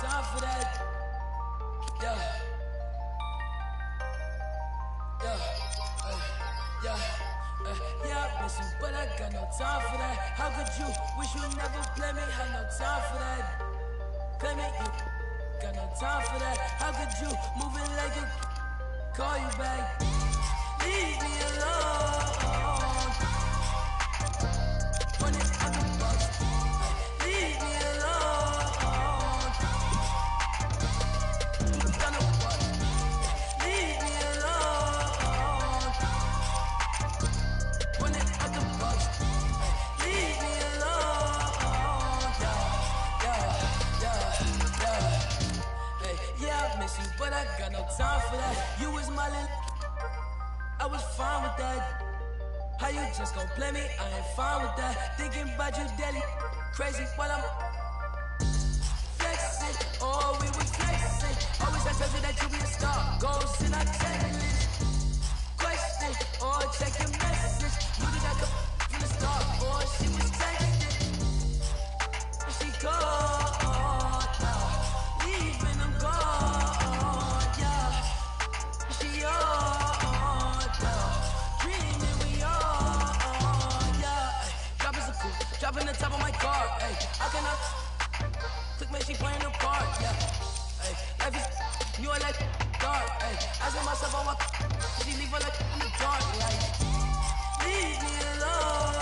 time for that. Yeah. Yeah, I miss you, but I got no time for that. How could you wish you never play me? Had no time for that. Claim it, you got no time for that. How could you move it like you call you back? Leave me alone. Run it out the box. Leave me alone. Got no fuck. Leave me alone. Run it out the box. Leave me alone. Yeah, I miss you, but I got no time for that. You was my little, I was fine with that. How you just gon' play me? I ain't fine with that. Thinking about you daily, crazy while I'm flexing. Oh, we was flexing. Always I told you that you be a star. Goals in our checklist. Question, or check your message. You did not come from the start, or she was texting. She gone, leaving them gone, yeah. She on, dreaming we on, yeah. Dropping some cool, dropping the top of my car, ayy. I cannot click me, she playing the part, yeah. Ayy, life is, you are like dark, ayy. Asking myself, oh, what she leave her like in the dark, like. Leave me alone.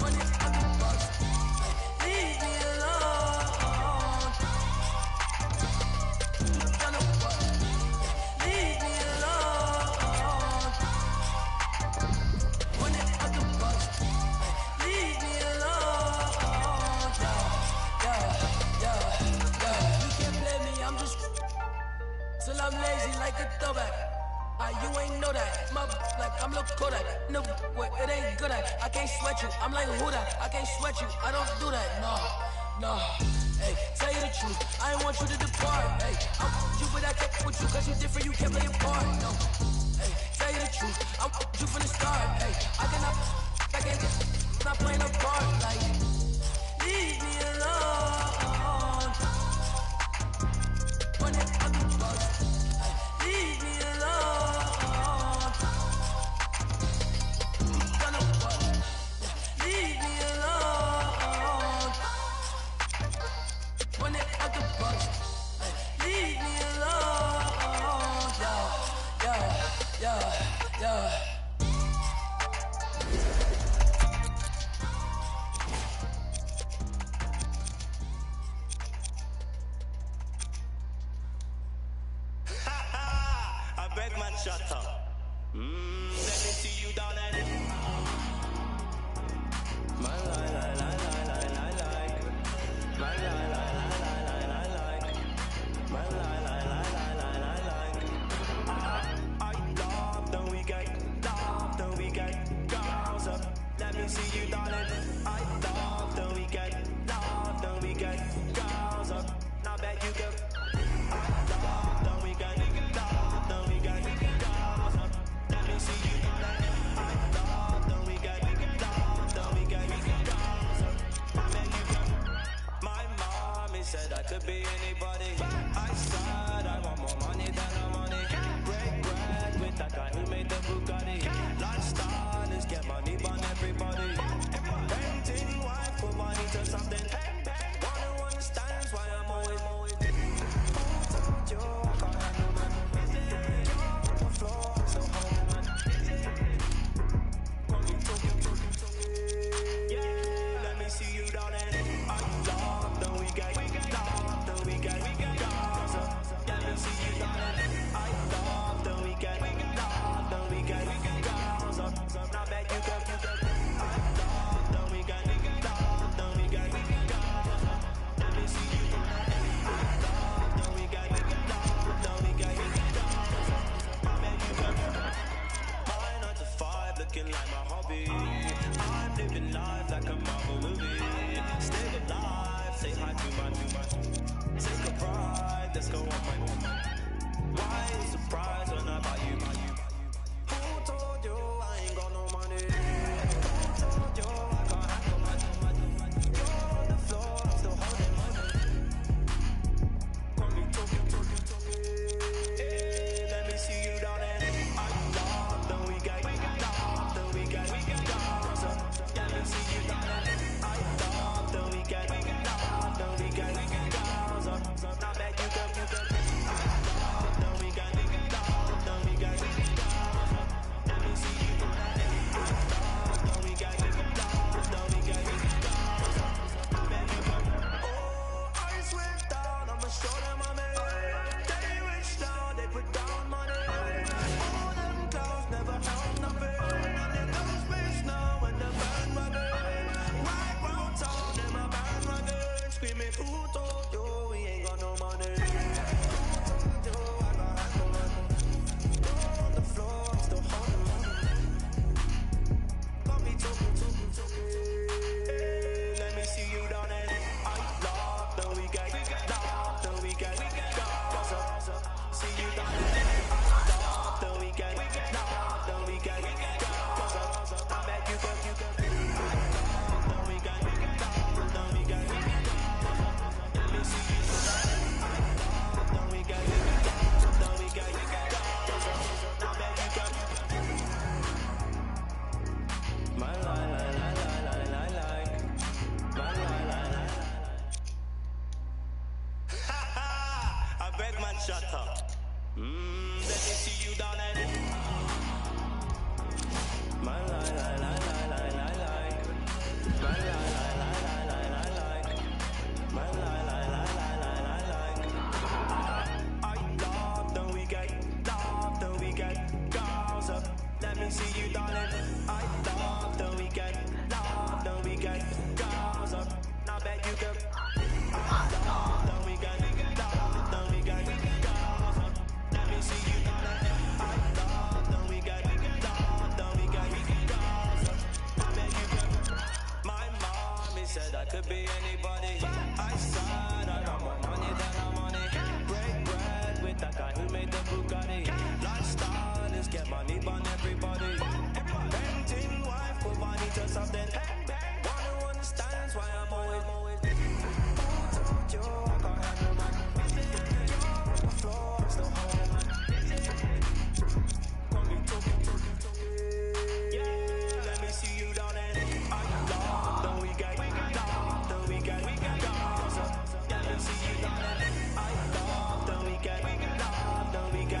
Run it out the box. Leave me alone. Got no fuck. Leave me alone. Run it out the box. Leave me alone. Yeah. You can't play me, I'm just till I'm lazy like a throwback. You ain't know that, my like I'm Lil Kodak. No, what it ain't good at. I can't sweat you, I'm like who that? I can't sweat you, I don't do that. No. Hey, tell you the truth, I ain't want you to depart. Hey, I'm you, but I can't with you, cause you different, you can't play your part. No. Hey, tell you the truth, I'm you from the start. Hey, I can't not playing a part. Like, leave me alone. Run it out the box. Leave me alone. Got no fuck. Leave me alone. Run it out the box. Leave me alone. Yeah. Shut up. Let me see you down at it. My I love the weekend, girls up. Let me see you down at it. I love the weekend, girls up. Now bet you go. I love the weekend. See you I love the weekend,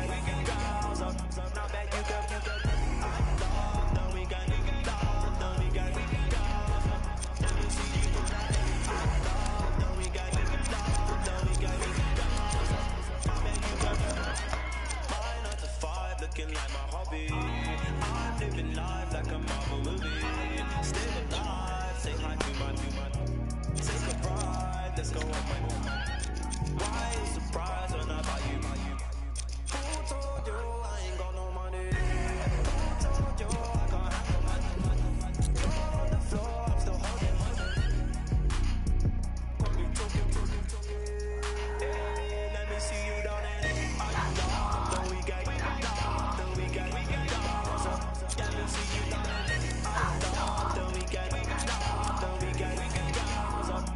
weekend. Girls up, now bet you can. I love the weekend. Love the weekend. Girls up, let me see you tonight. I love the weekend. Love the weekend. Girls up, now bet you can. My 9 to 5 looking like my hobby. I'm living life like a Marvel movie. Still alive, say hi to my. Take a ride, let's go on my own. Why you surprised when I buy you? Who told you I ain't got no money? Who told you I can't have no money? You're on the floor, I'm still holding money. Got me talking. Hey, let me see you down there. I love the weekend. Love the weekend. Let me see you down there. I love the weekend. Love the weekend.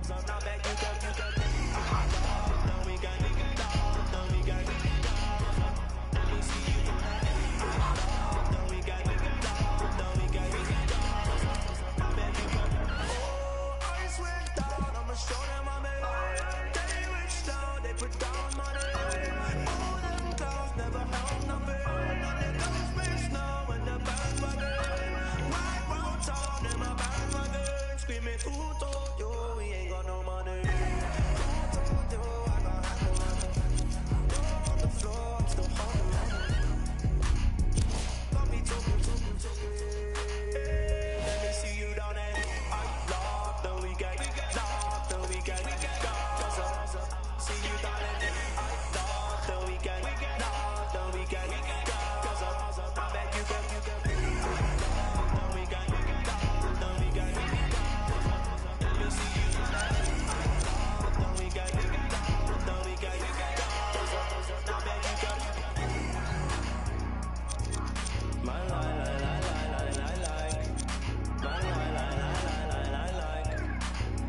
Now bet you can. I love the weekend. Love the weekend. Let me see you tonight. I love the weekend. Love the weekend. Now bet you can. Oh, I swear down, I'ma show them I'm a they rich now, they put down money. All them clowns never held nothing. And they don't space now when the band's wagging. Right round town in my bandwagon, screaming, who told you we ain't got no money? Who told you I can't have no money? You're on the floor, I'm still holding money. Got me talking. Let me see you down there. I love the weekend. Love the weekend. Cause see you down there. I love the weekend. Love the weekend. Cause I bet you can. I love the weekend. Love the weekend. Let me see you tonight. I love the weekend. Love the weekend. Cause I bet you can. My like.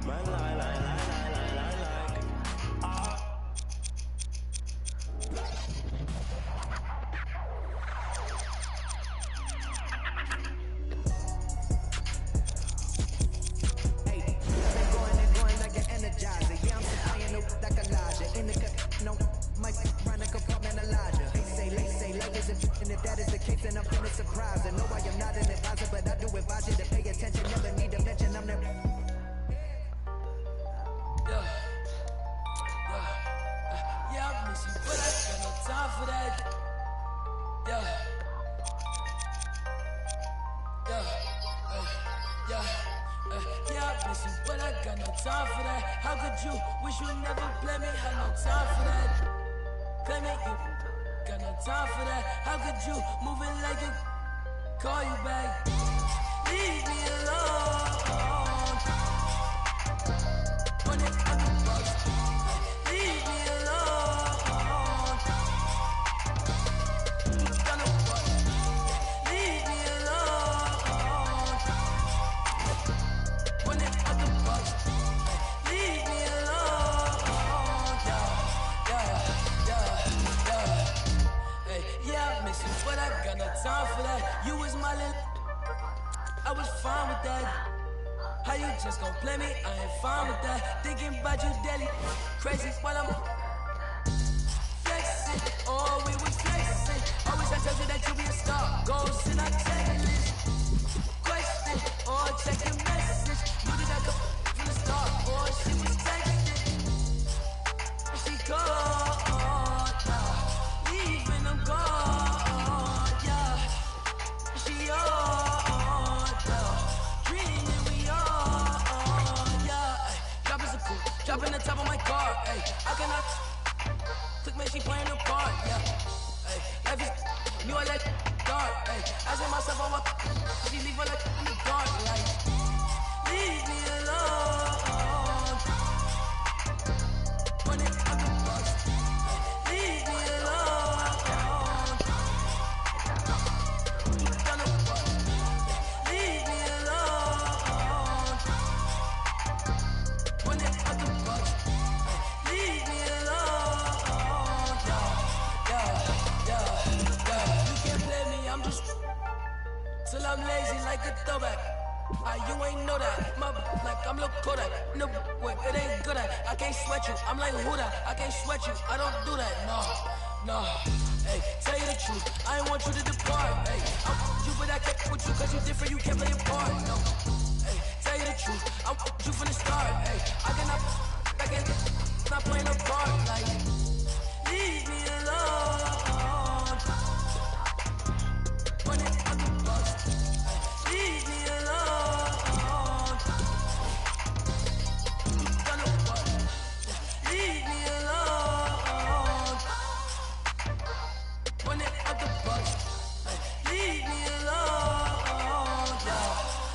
My like. Hey, I've been going like an energizer. Yeah, I'm supplying the like Elijah. In the cut, no, might run a compartmentalizer. They say, life is and if that is the case, then I'm feeling surprised. I know I am not an advisor, but I do advise you to pay attention. Never need to mention I'm the. Yeah, I miss you, but I got no time for that. Yeah, I miss you, but I got no time for that. How could you wish you never play me? Had no time for that. Play me, you got no time for that. How could you move it like it? Call you back. Leave me alone. When it comes to bucks, leave me alone. Gonna fuck. Leave me alone. When it comes to bucks, leave me alone. Yeah, I miss you, but I got no time for that. You was my little, I was fine with that. How you just gon' play me? I ain't fine with that. Thinking about you daily, crazy while I'm flexing. Oh, we was flexing. Always I told you that you be a star. Goals in our checklist. Question or check your message. You did not go from the start. Or she was texting. She gone. Leaving them gone. Yeah. She on. Dreaming we on. Yeah. Dropping some cool. Dropping the top of my car. Ay. I cannot. Click man, she playing the part. Yeah. Ay. Life is. You are like dark. Ay. Asking myself, oh, what? She leave her like in the dark. Like. Leave me alone. When it comes to bucks. Leave me alone. Gonna fuck. Leave me alone. When it comes to bucks. Leave me alone. Yeah. You can't play me, I'm just till I'm lazy like a throwback. You ain't know that. My like I'm Lil Kodak. No, wait, it ain't good at. I can't sweat you. I'm like who that? I can't sweat you. I don't do that. No. Nah, hey, tell you the truth, I ain't want you to depart. Hey, I want you, but I can't with you cause you different, you can't play your part. No, hey, tell you the truth, I want you from the start. Hey, I cannot, not playing a part. Like, leave me alone. Run it on the bus. Hey, leave me alone. Done it what? Leave me alone. Run it on the bus. Leave me alone, yeah.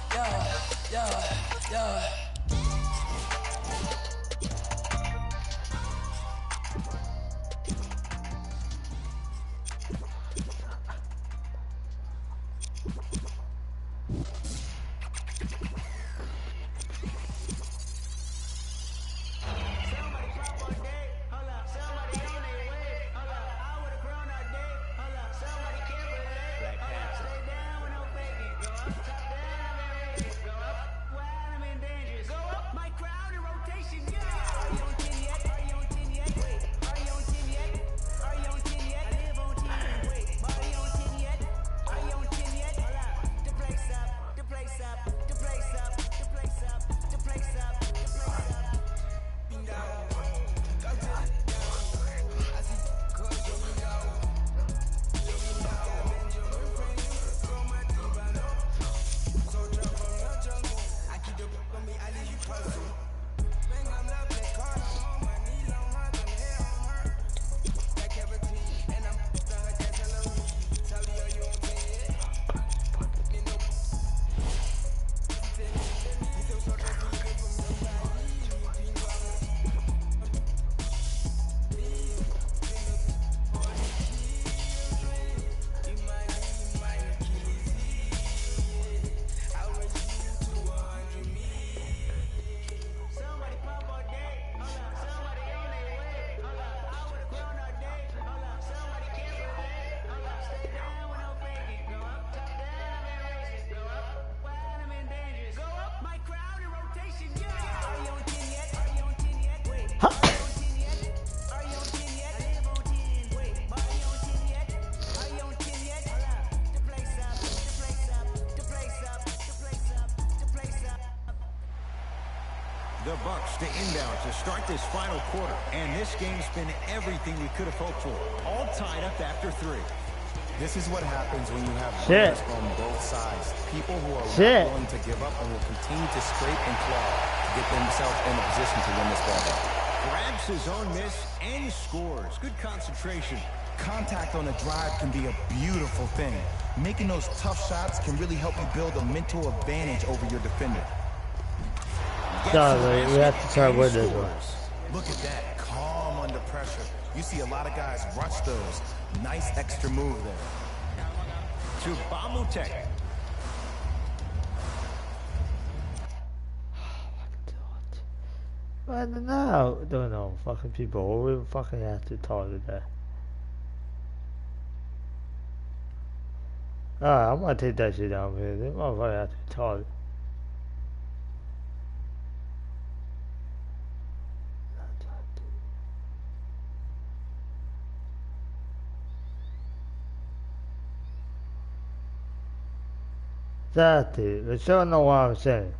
The Bucks to inbound to start this final quarter. And this game's been everything we could have hoped for. All tied up after 3. This is what happens when you have players on both sides. People who are not willing to give up and will continue to scrape and claw to get themselves in a position to win this ball game. Grabs his own miss and scores. Good concentration. Contact on a drive can be a beautiful thing. Making those tough shots can really help you build a mental advantage over your defender. Sorry, we have to try with this one. Look at that, calm under pressure. You see a lot of guys rush those. Nice extra move there. To Bamutek. I don't know, fucking people. We fucking have to target that. Alright, I'm gonna take that shit down here. This motherfucker have to be targeted. That's it. But you know what I'm saying.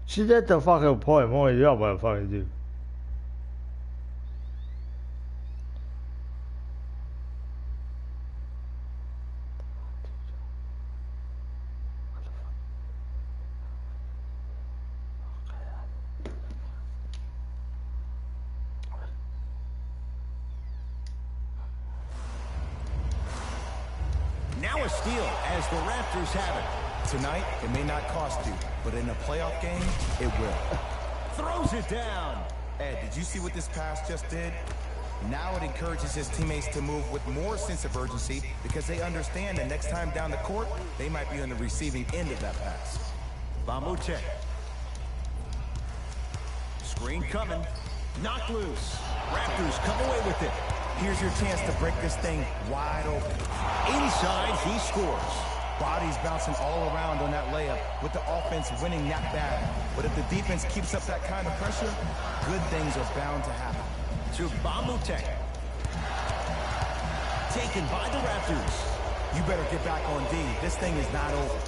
She's at the fucking point more than y'all motherfuckers do. Now a steal as the Raptors have it. Tonight, it may not cost you, but in a playoff game, it will. Throws it down. Ed, did you see what this pass just did? Now it encourages his teammates to move with more sense of urgency because they understand that next time down the court, they might be on the receiving end of that pass. Bamutek. Screen coming. Knocked loose. Raptors come away with it. Here's your chance to break this thing wide open. Inside, he scores. Bodies bouncing all around on that layup, with the offense winning that battle. But if the defense keeps up that kind of pressure, good things are bound to happen. To Bamutek. Taken by the Raptors. You better get back on D. This thing is not over.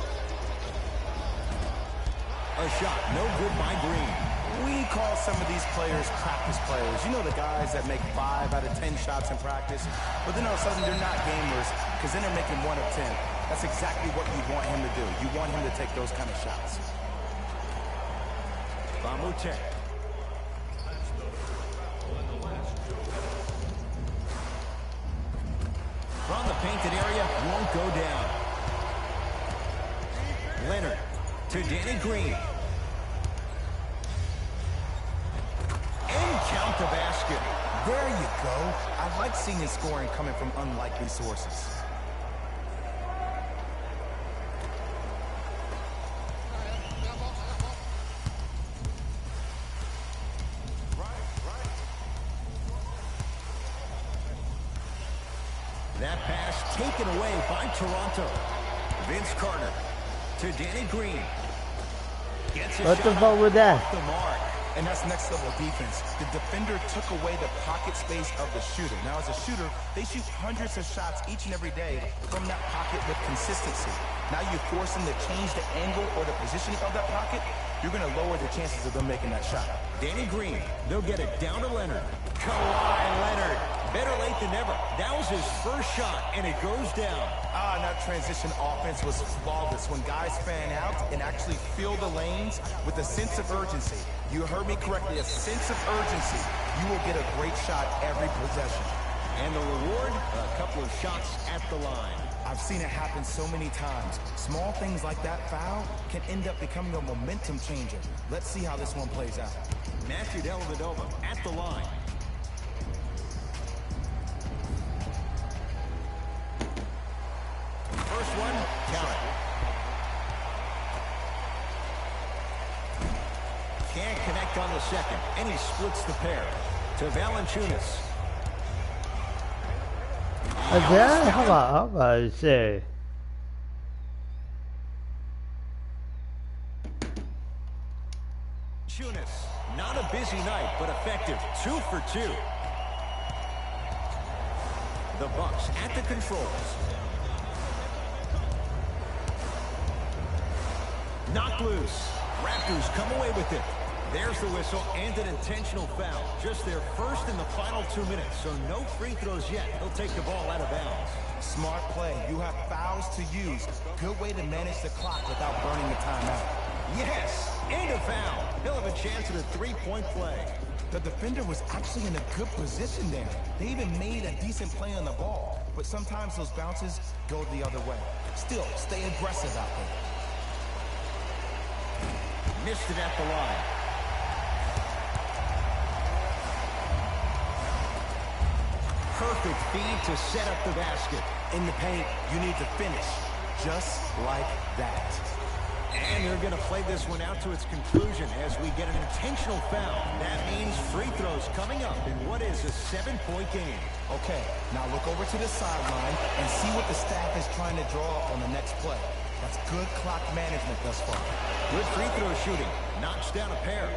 A shot, no good by Green. We call some of these players practice players. You know, the guys that make 5 out of 10 shots in practice, but then all of a sudden they're not gamers because then they're making 1 of 10. That's exactly what you want him to do. You want him to take those kind of shots. Bamutek. From the painted area, won't go down. Leonard to Danny Green. And count the basket. There you go. I like seeing his scoring coming from unlikely sources. That pass taken away by Toronto. Vince Carter to Danny Green. Gets a What the shot fuck with that? off the mark. And that's next level defense. The defender took away the pocket space of the shooter. Now, as a shooter, they shoot hundreds of shots each and every day from that pocket with consistency. Now you force them to change the angle or the positioning of that pocket, you're going to lower the chances of them making that shot. Danny Green, they'll get it down to Leonard. Kawhi Leonard, better late than never. That was his first shot, and it goes down. And that transition offense was flawless when guys fan out and actually fill the lanes with a sense of urgency. You heard me correctly, a sense of urgency. You will get a great shot every possession. And the reward, a couple of shots at the line. I've seen it happen so many times. Small things like that foul can end up becoming a momentum changer. Let's see how this one plays out. Matthew Dellavedova at the line. First one, count it. Can't connect on the second, and he splits the pair. To Valanciunas. Again? How about I say? Valanciunas, not a busy night, but effective. 2 for 2. The Bucks at the controls. Knocked loose. Raptors come away with it. There's the whistle and an intentional foul. Just their first in the final 2 minutes, so no free throws yet. He'll take the ball out of bounds. Smart play. You have fouls to use. Good way to manage the clock without burning the timeout. Yes, and a foul. He'll have a chance at a three-point play. The defender was actually in a good position there. They even made a decent play on the ball. But sometimes those bounces go the other way. Still, stay aggressive out there. Missed it at the line. Perfect feed to set up the basket. In the paint, you need to finish just like that. And they're going to play this one out to its conclusion as we get an intentional foul. That means free throws coming up in what is a 7-point game. Okay, now look over to the sideline and see what the staff is trying to draw up on the next play. That's good clock management thus far. Good free throw shooting. Knocks down a pair.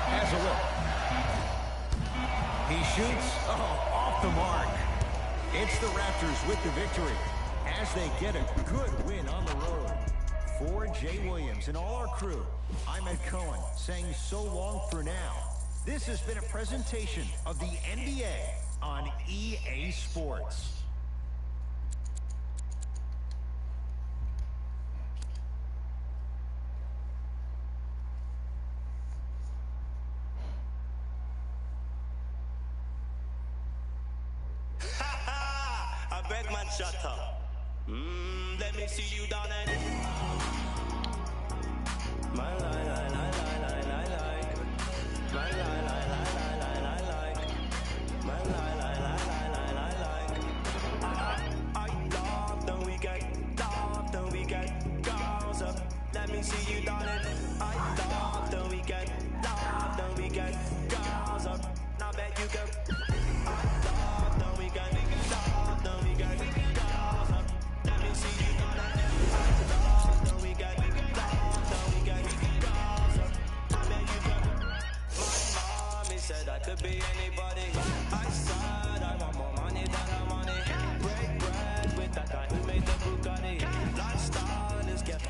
Has a look. He shoots. Oh, off the mark. It's the Raptors with the victory as they get a good win on the road. For Jay Williams and all our crew, I'm Ed Cohen saying so long for now. This has been a presentation of the NBA on EA Sports. I beg man, shut up. Let me see you down and my lie, lie, lie, lie, lie, lie, lie. My lie, lie, lie, lie, lie, lie, lie. My lie, lie, lie, lie, lie, lie, lie. I love the weekend, girls up. I could be anybody. I said I want more money than I'm money. Break bread with that guy who made the Bugatti. Lifestyle is get.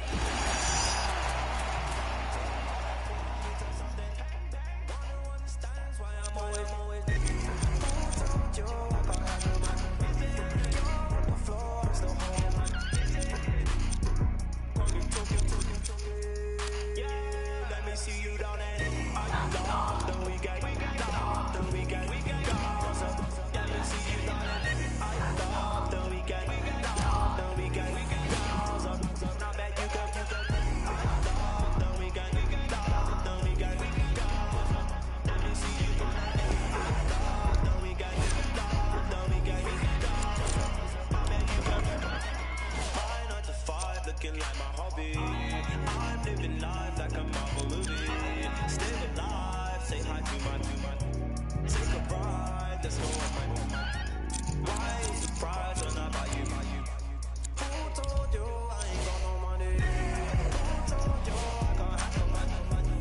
Looking like my hobby. I'm living life like a Marvel movie. Still alive, say hi to my. Take a ride, let's go on my. Why you surprised when I buy you? Who told you I ain't got no money? Who told you I can't have no money?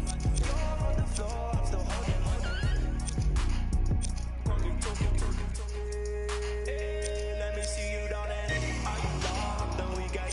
You're on the floor, I'm still holding Hey, let me see you down there. Are you locked? Then we got.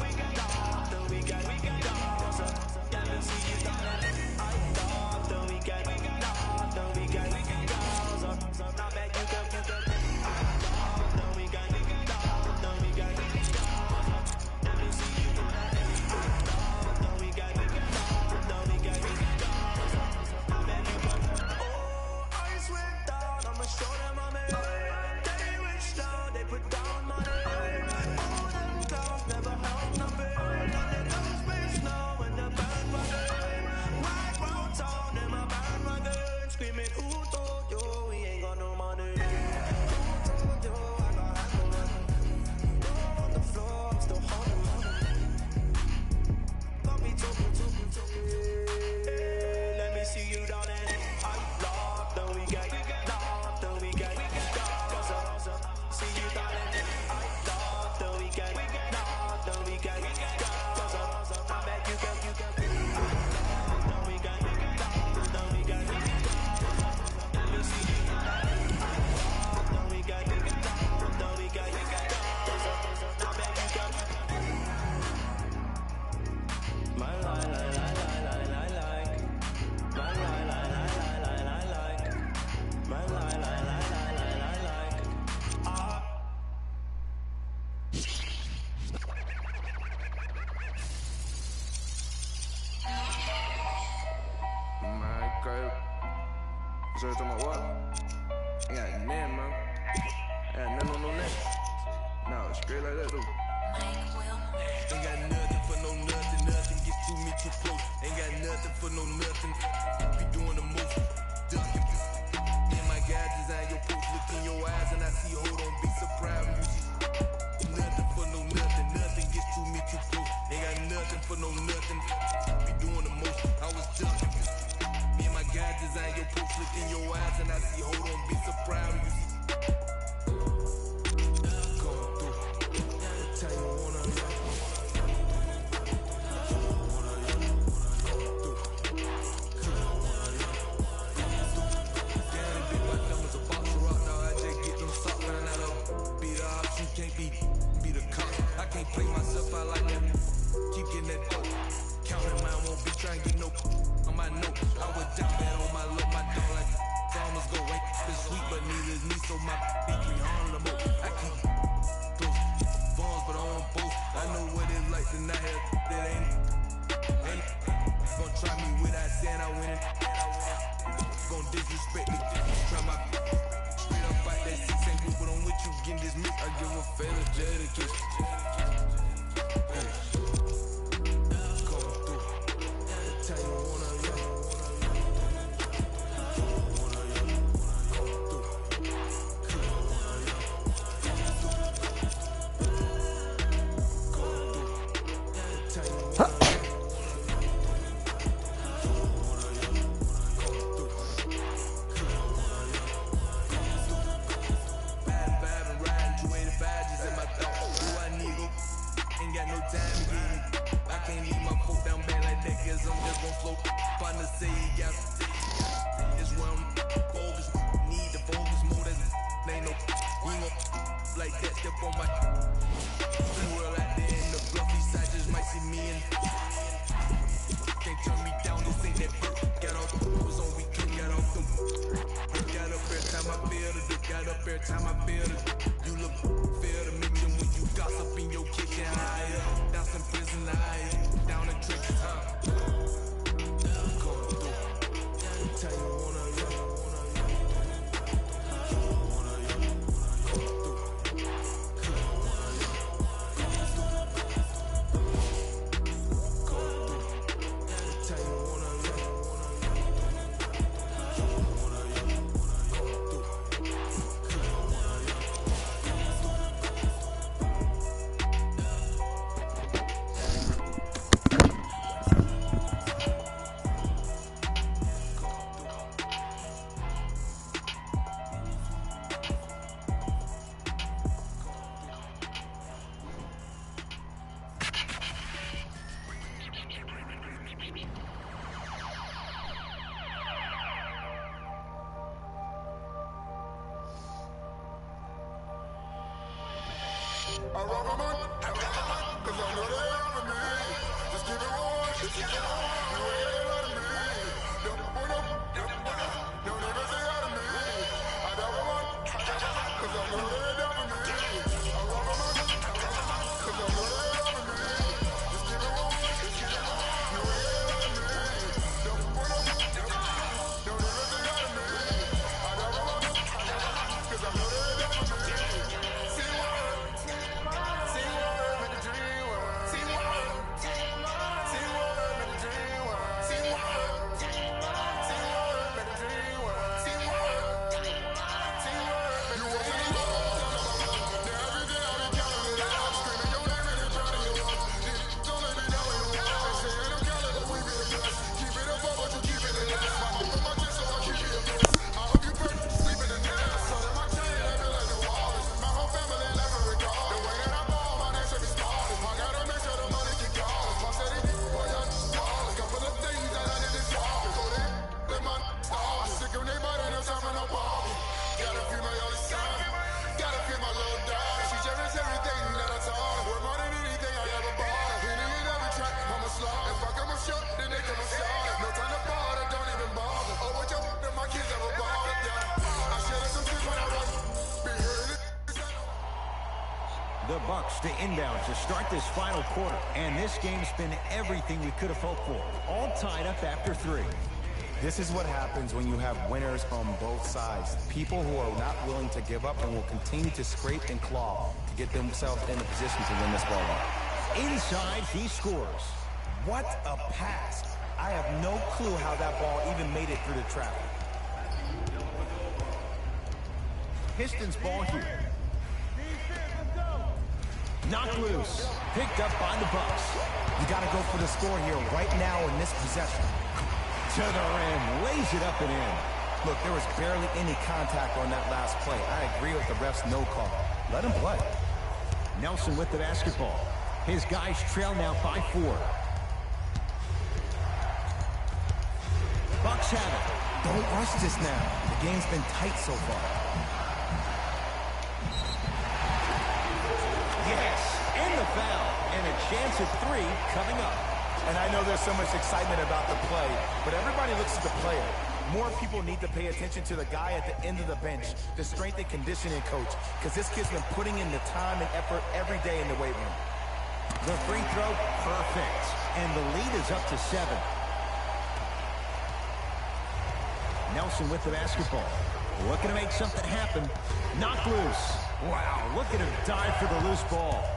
Search on my what? Ain't got nothing, man. Ain't got nothing on no neck. No, straight like that, though. Ain't got nothing for no nothing. Nothing gets to me too close. Ain't got nothing for no nothing. Be doing the most. Ducking. Me and my guys design your post. Look in your eyes and I see, hold on, be surprised when you see. Nothing for no nothing. Nothing gets to me too close. Ain't got nothing for no nothing. Be doing the most. I was ducking. Me and my guys design your post. Look in your eyes and I see, hold on, be surprised when you see. Going through. Tell you wanna can't be the cop. I can't play myself out like that. Keep getting that dope. Counting mine, won't be trying to get no on my note. I would down bad on my look, my dog like farmers go ain't been sweet, but neither is me, so my B3 on the mo. I keep those bones, but I don't boast. I know what it's like to not have that ain't gonna try me without saying I win it. Gonna disrespect me, try my straight up fight that 6 ain't good, but I'm with you getting this mix. I give a favor, dedication. Coming through, tell you wanna time like that, step on my world out there in the bluffy side, just might see me in. Can't turn me down, this ain't that bird. Got off the was on weekend, got off them. Got up every time I feel it, got up every time I feel it. You look fair to mention when you gossip in your kitchen higher. Down some prison higher, down the trenches, huh? Going through, tell you wanna love. The Bucks to inbound to start this final quarter. And this game's been everything we could have hoped for. All tied up after 3. This is what happens when you have winners on both sides. People who are not willing to give up and will continue to scrape and claw to get themselves in a position to win this ball game. Inside, he scores. What a pass. I have no clue how that ball even made it through the traffic. Pistons ball here. Knocked loose. Picked up by the Bucks. You got to go for the score here right now in this possession. To the rim. Lays it up and in. Look, there was barely any contact on that last play. I agree with the ref's no call. Let him play. Nelson with the basketball. His guys trail now by 4. Bucks have it. Don't rush this now. The game's been tight so far. Yes, and the foul. And a chance at 3 coming up. And I know there's so much excitement about the play, but everybody looks at the player. More people need to pay attention to the guy at the end of the bench, the strength and conditioning coach, because this kid's been putting in the time and effort every day in the weight room. The free throw, perfect. And the lead is up to 7. Nelson with the basketball. Looking to make something happen. Knocked loose. Wow, look at him dive for the loose ball.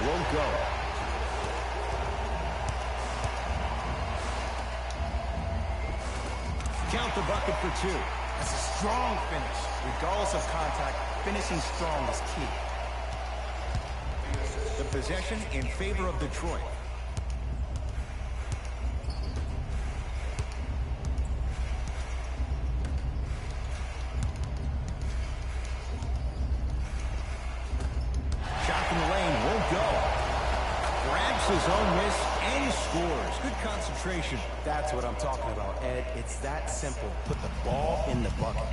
Won't go. Count the bucket for 2. That's a strong finish. Regardless of contact, finishing strong is key. The possession in favor of Detroit. Shot from the lane won't go. Grabs his own miss and scores. Good concentration. That's what I'm talking about, Ed. It's that simple. Put the ball in the bucket.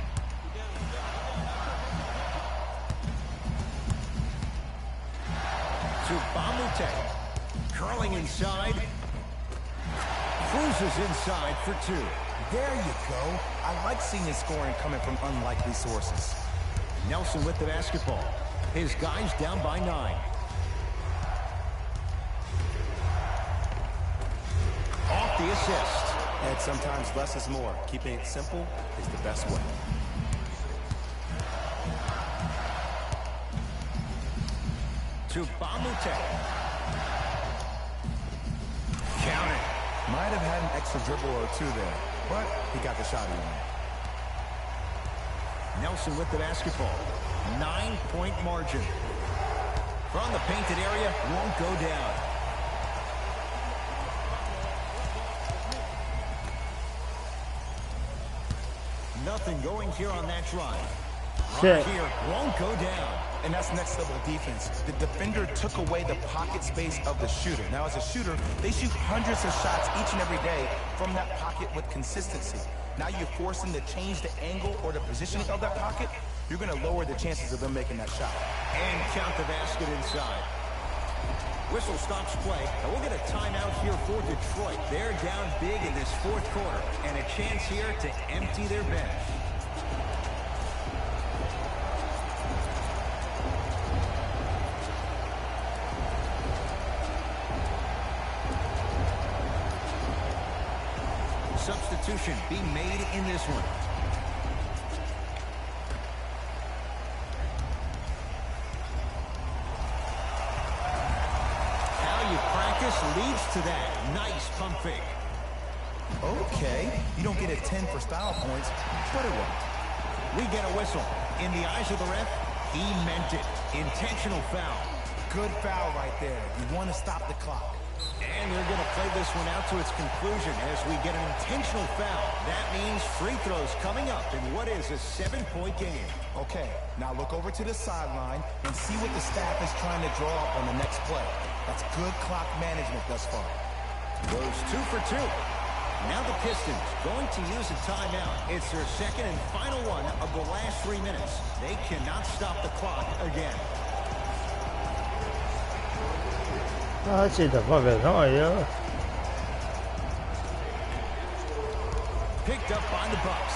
to Bamute. Curling inside. Cruises inside for 2. There you go. I like seeing his scoring coming from unlikely sources. Nelson with the basketball. His guys down by 9. Off the assist. And sometimes less is more. Keeping it simple is the best way. To Bamute. Count it. Might have had an extra dribble or 2 there, but he got the shot he wanted. Nelson with the basketball. 9-point margin. From the painted area, won't go down. Nothing going here on that drive. Right here, won't go down. And that's next level defense. The defender took away the pocket space of the shooter. Now, as a shooter, they shoot hundreds of shots each and every day from that pocket with consistency. Now you force them to change the angle or the positioning of that pocket, you're going to lower the chances of them making that shot. And count the basket inside. Whistle stops play, and we'll get a timeout here for Detroit. They're down big in this 4th quarter, and a chance here to empty their bench. Substitution being made in this one. How you practice leads to that. Nice pump fake. Okay, you don't get a 10 for style points, but it worked. We get a whistle. In the eyes of the ref, he meant it. Intentional foul. Good foul right there. You want to stop the clock. And they're going to play this one out to its conclusion as we get an intentional foul. That means free throws coming up in what is a 7-point game. Okay, now look over to the sideline and see what the staff is trying to draw up on the next play. That's good clock management thus far. Goes 2 for 2. Now the Pistons going to use a timeout. It's their second and final one of the last 3 minutes. They cannot stop the clock again. I see the fucking noise. Picked up by the Bucks.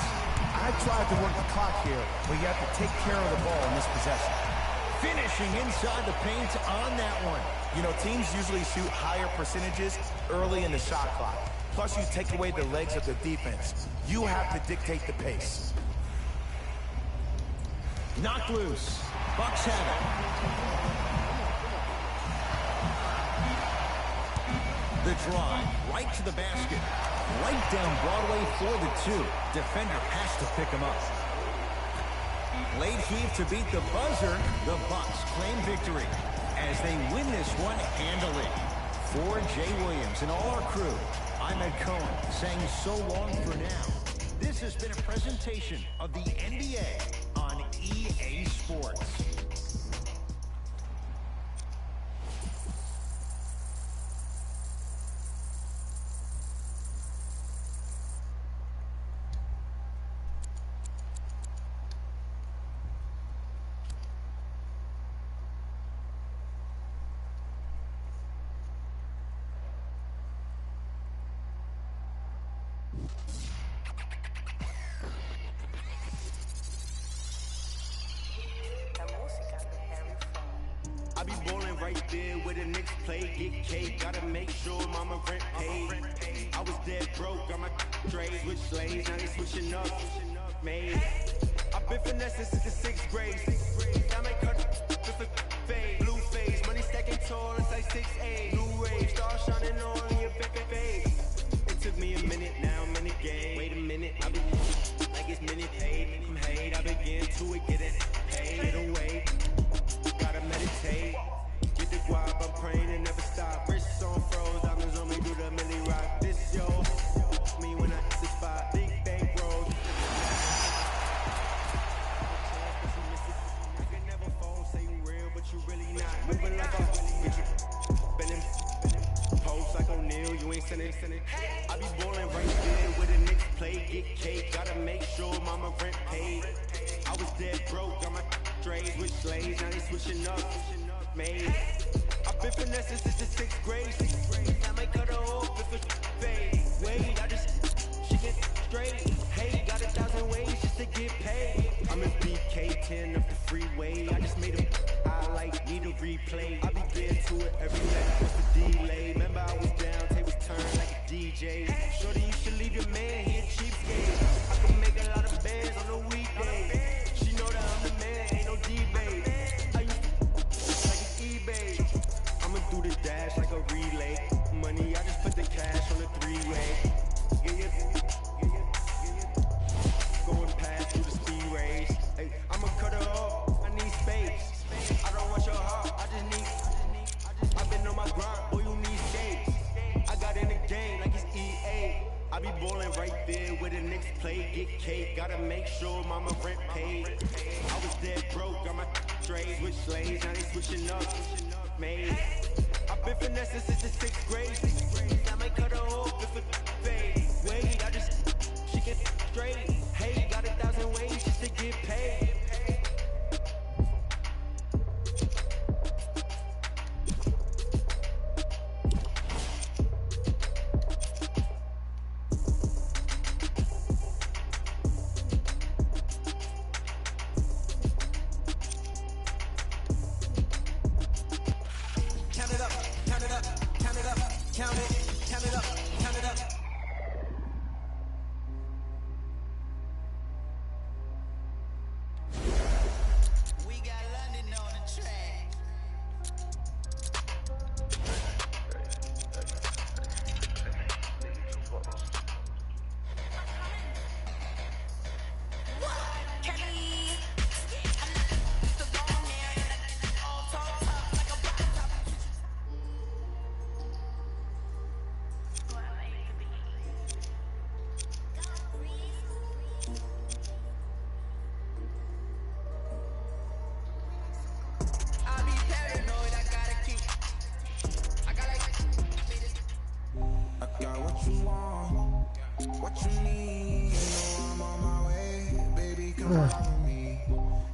I tried to work the clock here, but you have to take care of the ball in this possession. Finishing inside the paint on that one. You know, teams usually shoot higher percentages early in the shot clock. Plus, you take away the legs of the defense. You have to dictate the pace. Knocked loose. Bucks have it. The drive, right to the basket. Right down Broadway for the 2. Defender has to pick him up. Late heave to beat the buzzer. The Bucks claim victory as they win this one handily. For Jay Williams and all our crew, I'm Ed Cohen saying so long for now. This has been a presentation of the NBA on EA Sports. I be ballin' right there where the Knicks play, get cake, gotta make sure mama rent paid. I was dead broke, got my straight, switch lanes, now they switching up, made. I've been finessing since the 6th grade. I make cut just a fade, blue face, money stacking tall, it's like 6'8". Blue rays, stars shining on your face. It took me a minute, now I'm in the game. Wait a minute, I be like it's minute paid. From hate, I begin to it, get it paid away. Gotta meditate, get the guap, I'm praying and never stop. Wrists on froze, diamonds on me, do the milli rock. This yo, me when I hit the spot, big bank roll. You can never fall, say you real, but you really not. Moving like a spinning, post like O'Neal, you ain't sending. I be ballin' right there where the Knicks play, get cake, gotta make sure mama rent paid. I was dead broke, got my straight, switch lanes, now they switching up, made. I've been finessing since the 6th grade. I might cut her off if it fade. Wait, I just she get straight. Hey, got 1,000 ways just to get paid. I'm in BK10 up the freeway. I just made a highlight, need a replay. I be getting to it every night. What's the delay? Remember I was down, tables turned like a DJ. Shorty, you should leave your man, he a cheapskate. I can make a lot of bands on the weekday. She know that I'm the man, ain't no debate. I used to like an eBay. I'ma do the dash like a relay. Money, I just put the cash on the three-way. Going past through the speed race. Hey, I'ma cut her off, I need space. I don't want your heart, I just need. I've been on my grind, boy, you need skates. I got in the game like it's EA. I be ballin' right there where the Knicks play. Get cake, gotta make sure mama rent paid. I was dead broke, got my straight. Switch slaves, now they switching up. Made. I've been finessing since the 6th grade. I might cut her off if it fade. Wait, I just she get straight. Hey, got 1,000 ways just to get paid.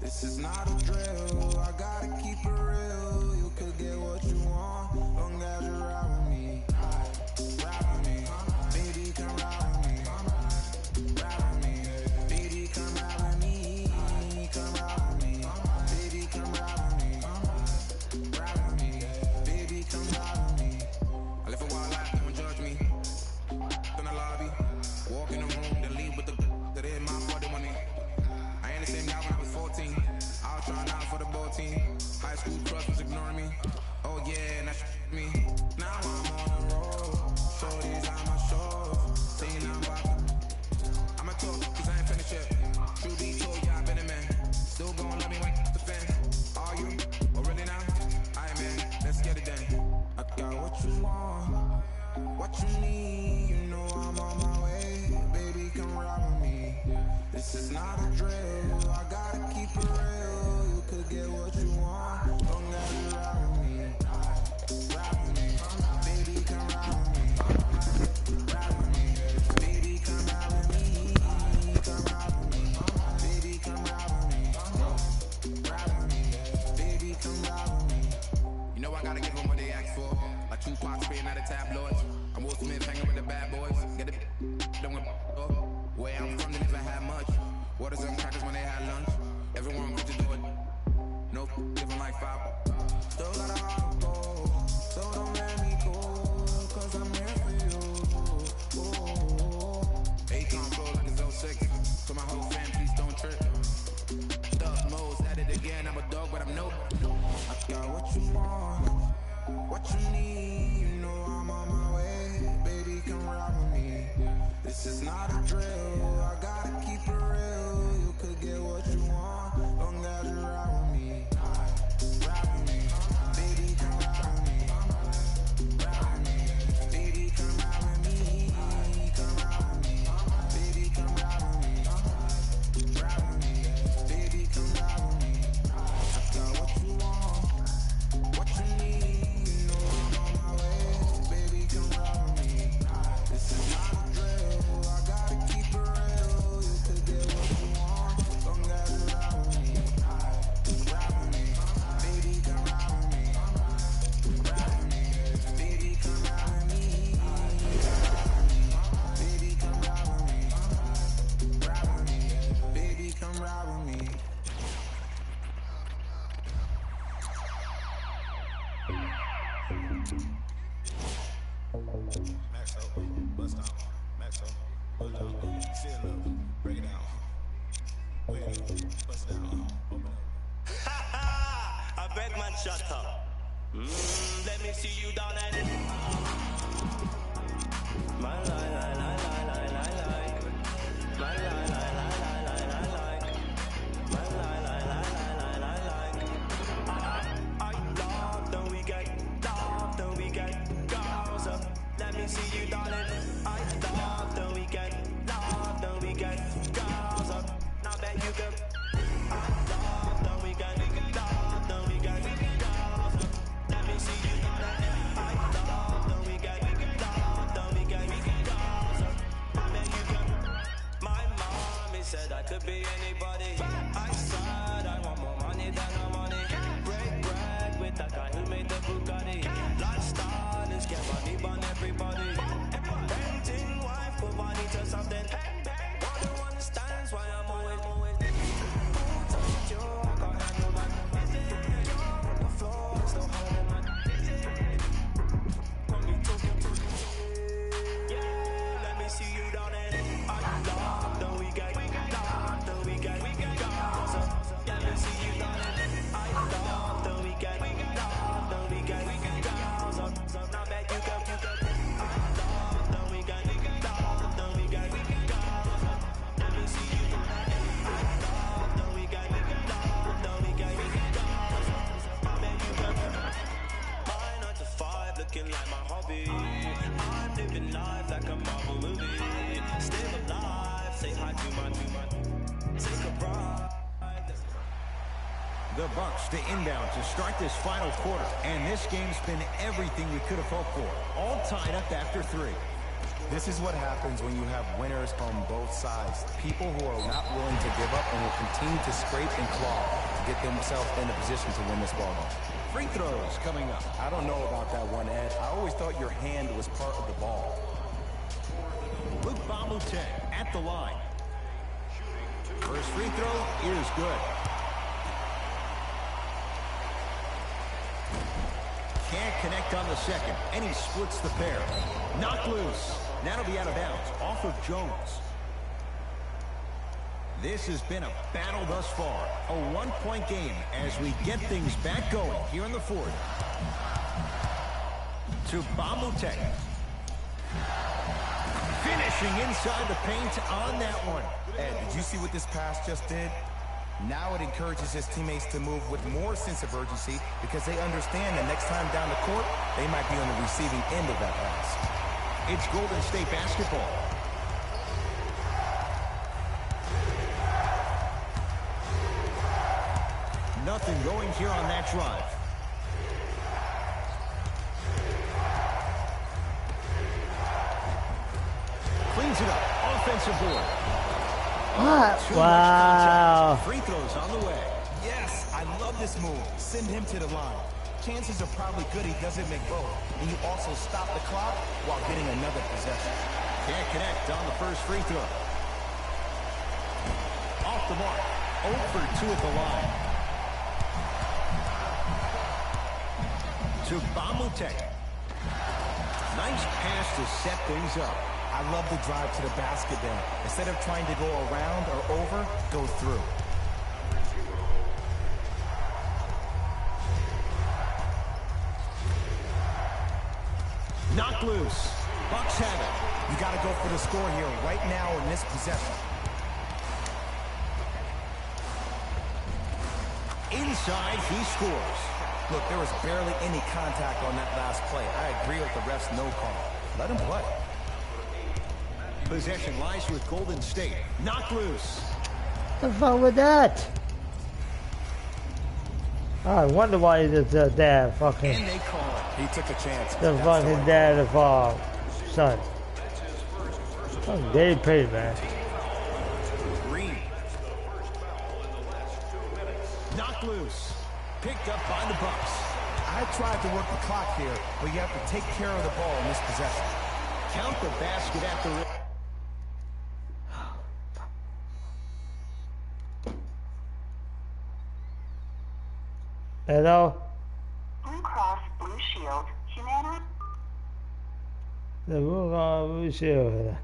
This is not a drill, I gotta keep it real. You could get what you want, long as you ride with me. Ride with me, baby, come ride with me. Ride with me, baby, come ride with me. Come ride with me, baby, come ride with me. Ride with me, baby, come ride with me. I live a wild life, don't judge me. In the lobby, walk in the room, then leave with the that in my body money. I ain't the same guy when I was 14. I was trying out for the ball team. High school crush was ignoring me. Oh yeah, and that me. Now I'm on the road. Shorties on my show. Saying I'm about to. I'ma talk, cause I ain't finished yet. True be told, yeah, I've been a man. Still gon' let me wait the fan. Are you? Oh really now? Aight man, let's get it then. I got what you want, what you need. You know I'm on my way. Baby, come ride with me. This is not a drill, I gotta keep it real. You could get what you want, long as you ride with me. Ride with me, baby, come ride with me. Ride with me, baby, come ride with me. Come ride with me, baby, come ride with me. Ride with me, baby, come ride with me. You know I gotta give them what they ask for. Like Tupac spitting out of tabloids. I'm Will Smith hanging with the bad boys. Get it, don't want where I'm from, they never had much. Waters and crackers when they had lunch. Everyone quick to do it. Nope, living like 5. Still got a heart to go, so don't let me go, cause I'm here for you. Akon flow like it's 06. So my whole fam, please don't trip. Stuff modes at it again, I'm a dog, but I'm nope. I got what you want, what you need. You know I'm on my way, baby, come ride with me. This is not a drill, I gotta keep it real. You could get what you want, long as you ride with me. Ride with me, baby, come ride with me. Ride with me, baby, come ride with me. Come ride with me, baby, come ride with me. Ride with me, baby, come ride with me. I got what you want, what you need. You know I'm on my way, baby, come ride with me. This is not a drill, I gotta keep it Say it, love. Break it down. Wait, bust it down. Open up. I beg man, shut up. Let me see you down at it. My lie, lie, lie, lie, lie, lie, lie. My lie, lie, lie, lie, lie, lie, lie. My lie, lie, lie, lie, lie, lie, lie. I love the weekend, girls up. Let me see you, darling. I love the weekend, girls up. Now bet you can. I love the weekend, girls up. Let me see you, darling. I love the weekend, girls up. Now bet you can. My mommy said I could be anybody. I said I want more money than no money. Break bread with that guy who made the Bugatti. Lifestyle is get money on everybody. Renting wife, put money to something. One who understands why I'm always. Who told you I got handle man? You're on the floor, still holding man. When we talking to you, yeah, let me see you down in. I love the weekend, girls up. Let me see you down in. I love the weekend, girls up. Now bet you can. I love the weekend, girls up. Let me see you down in. I love the weekend, girls up. Now bet you can. 9 to 5, looking like my hobby. I'm living life like a Marvel movie. Still alive, say hi to my. Take a ride. The Bucks to inbound to start this final quarter. And this game's been everything we could have hoped for. All tied up after 3. This is what happens when you have winners on both sides. People who are not willing to give up and will continue to scrape and claw to get themselves in a position to win this ball game. Free throws coming up. I don't know about that one, Ed. I always thought your hand was part of the ball. Luke Bamute at the line. First free throw is good. Can't connect on the second, and he splits the pair. Knocked loose. That'll be out of bounds, off of Jones. This has been a battle thus far. A 1-point game as we get things back going here in the fourth. To Bamute. Finishing inside the paint on that one. Ed, did you see what this pass just did? Now it encourages his teammates to move with more sense of urgency because they understand that next time down the court, they might be on the receiving end of that pass. It's Golden State basketball. Nothing going here on that drive. Cleans it up. Offensive board. Wow. Free throws on the way. Yes, I love this move. Send him to the line. Chances are probably good he doesn't make both. And you also stop the clock while getting another possession. Can't connect on the first free throw. Off the mark. 0 for 2 at the line. To Bamute. Nice pass to set things up. I love the drive to the basket there. Instead of trying to go around or over, go through. Knocked loose. Bucks have it. You got to go for the score here right now in this possession. Inside, he scores. Look, there was barely any contact on that last play. I agree with the ref's no call. Let him play. Possession lies with Golden State. Knocked loose. What's the fuck with that? I wonder why the dad fucking... And they call it. He took a chance. The fucking dad of son. Fucking Dave Payne, man. Green. Knocked loose. Picked up by the Bucks. I tried to work the clock here, but you have to take care of the ball in this possession. Count the basket at the rim. Hello? Blue Cross Blue Shield, Humana. The Blue Cross Blue Shield.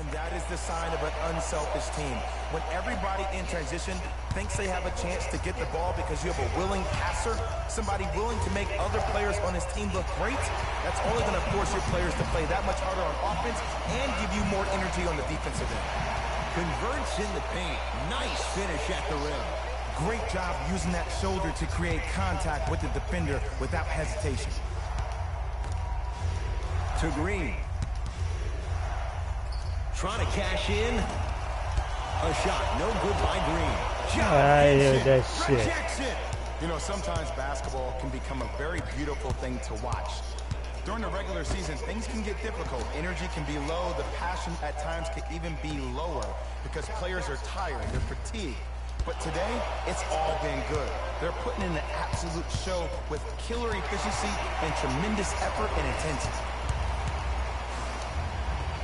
And that is the sign of an unselfish team. When everybody in transition thinks they have a chance to get the ball because you have a willing passer, somebody willing to make other players on his team look great, that's only going to force your players to play that much harder on offense and give you more energy on the defensive end. Converts in the paint. Nice finish at the rim. Great job using that shoulder to create contact with the defender without hesitation. To Green. Trying to cash in. A shot, no good by Green. I hear that shit. Rejects it. You know, sometimes basketball can become a very beautiful thing to watch. During the regular season, things can get difficult. Energy can be low. The passion at times can even be lower because players are tired, they're fatigued. But today, it's all been good. They're putting in an absolute show with killer efficiency and tremendous effort and intensity.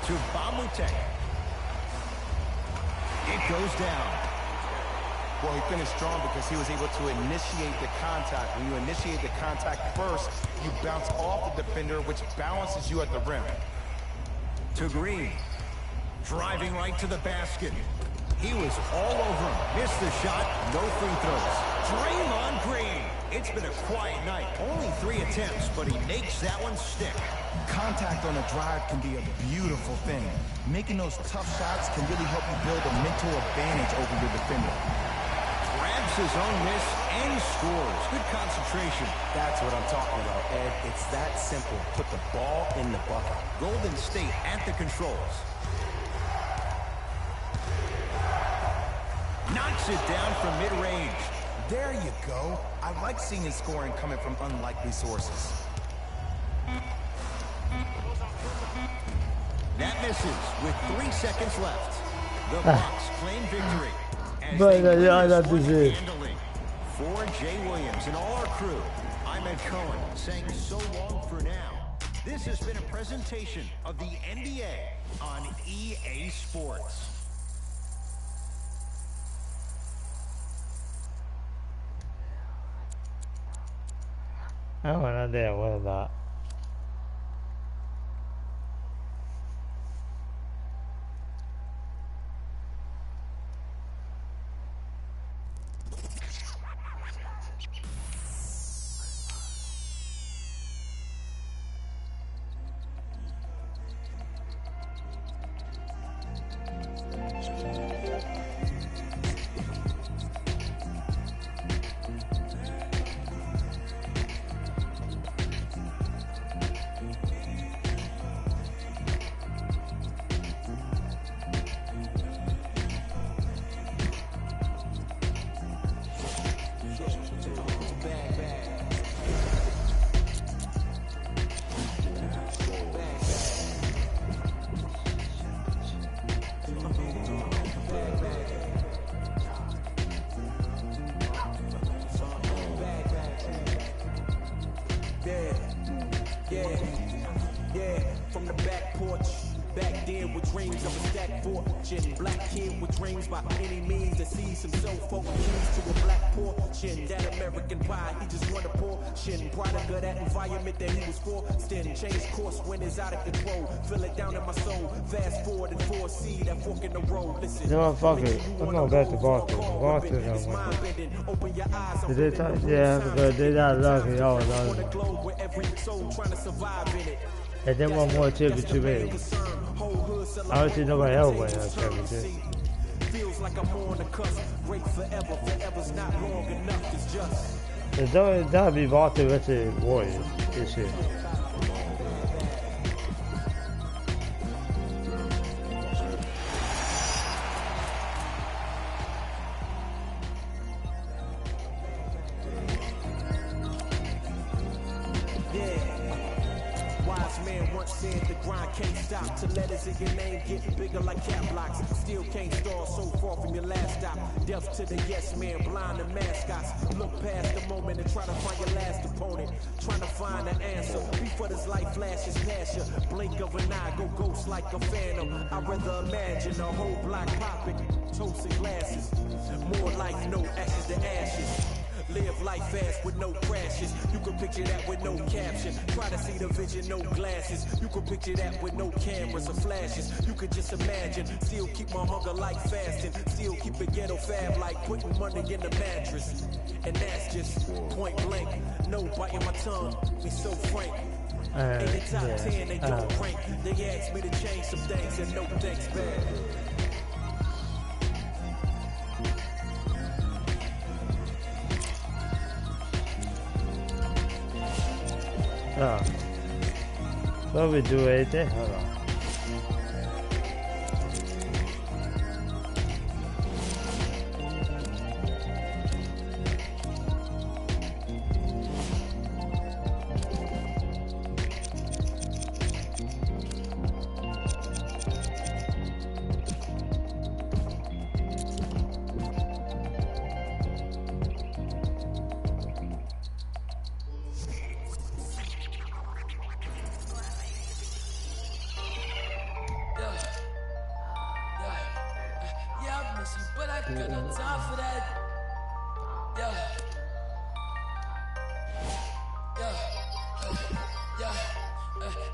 To Bamutek. It goes down. Well, he finished strong because he was able to initiate the contact. When you initiate the contact first, you bounce off the defender, which balances you at the rim. To Green. Driving right to the basket. He was all over him. Missed the shot. No free throws. Draymond Green. It's been a quiet night. Only 3 attempts, but he makes that one stick. Contact on a drive can be a beautiful thing. Making those tough shots can really help you build a mental advantage over your defender. Grabs his own miss and scores. Good concentration. That's what I'm talking about, Ed. It's that simple. Put the ball in the bucket. Golden State at the controls. Knocks it down from mid-range. There you go. I like seeing scoring coming from unlikely sources. That misses with 3 seconds left. The Bucks claim victory as But they win that this one is it. handily. For Jay Williams and all our crew, I'm Ed Cohen saying so long for now. This has been a presentation of the NBA on EA Sports. I don't know damn well that. From the back porch, back then with dreams of a stack fortune. Black kid with dreams by any means that sees himself over keys to a black portion. That American pie, he just wanted a portion. Product of that environment that he was forced in. Changed course when it's out of control. Feel it down in my soul. Fast forward and foresee that fork in the road. Listen, You know what, fuck it. I'm going back to Boston. Boston don't win. open your eyes. Did they talk? Yeah, because they're not lucky. Y'all On love the it. globe where every soul trying to survive in it. And then one more championship maybe. I don't see nobody else winning that championship. Feels like I'm on the cusp. Great forever, forever's not long enough. It's just. It don't be Boston versus Warriors this year. Can't stop till letters in your name get bigger like cap blocks. Still can't stall so far from your last stop. Deaf to the yes man, blind to mascots. Look past the moment and try to find your last opponent. Trying to find an answer before this life flashes past you. Blink of an eye, go ghost like a phantom. I'd rather imagine a whole block popping, toasted glasses. More life, no ashes to ashes. Live life fast with no crashes. You can picture that with no caption. Try to see the vision, no glasses. You can picture that with no cameras or flashes. You could just imagine. Still keep my hunger like fasting. Still keep it ghetto fab like putting money in the mattress. And that's just point blank. No biting my tongue. Be so frank. In the top 10, they don't rank. They asked me to change some things and no thanks back. So we do anything? Hold on. But I got no time for that.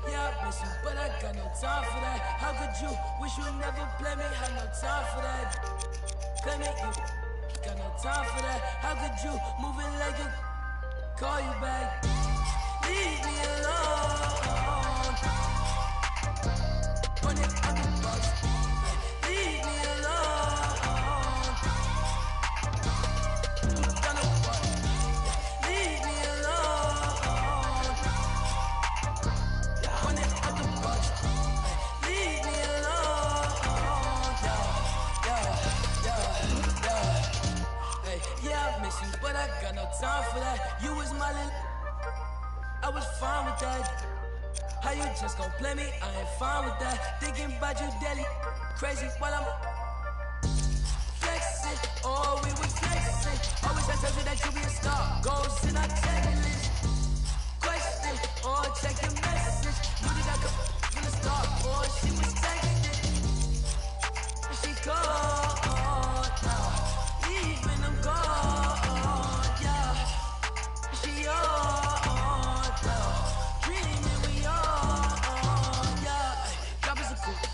Yeah, I miss you, but I got no time for that. How could you wish you never play me? Had no time for that. Play me, you got no time for that. How could you move it like you call you back? Leave me alone. When it on the bus, leave me alone. But I got no time for that. You was my little, I was fine with that. How you just gon' play me? I ain't fine with that. Thinking about you daily, crazy while I'm flexing. Oh, we was flexing. Always I told you that you be a star. Goals in our checklist. Question or check your message. You did that from the start. Or she was texting. And she called now. Even them gone.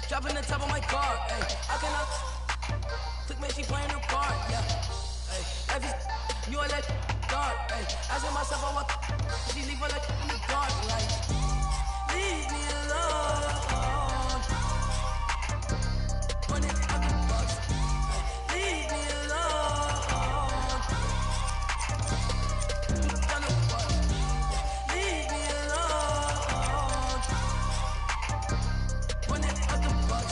Dropping the top of my car, ayy. I cannot click, man, she playing her part, yeah. Ayy, if it's you are like dark, ayy. Asking myself, I want she leave her like in the dark, like leave me alone. When it on the bus, leave me alone. On the bus, leave me alone. When it on the bus,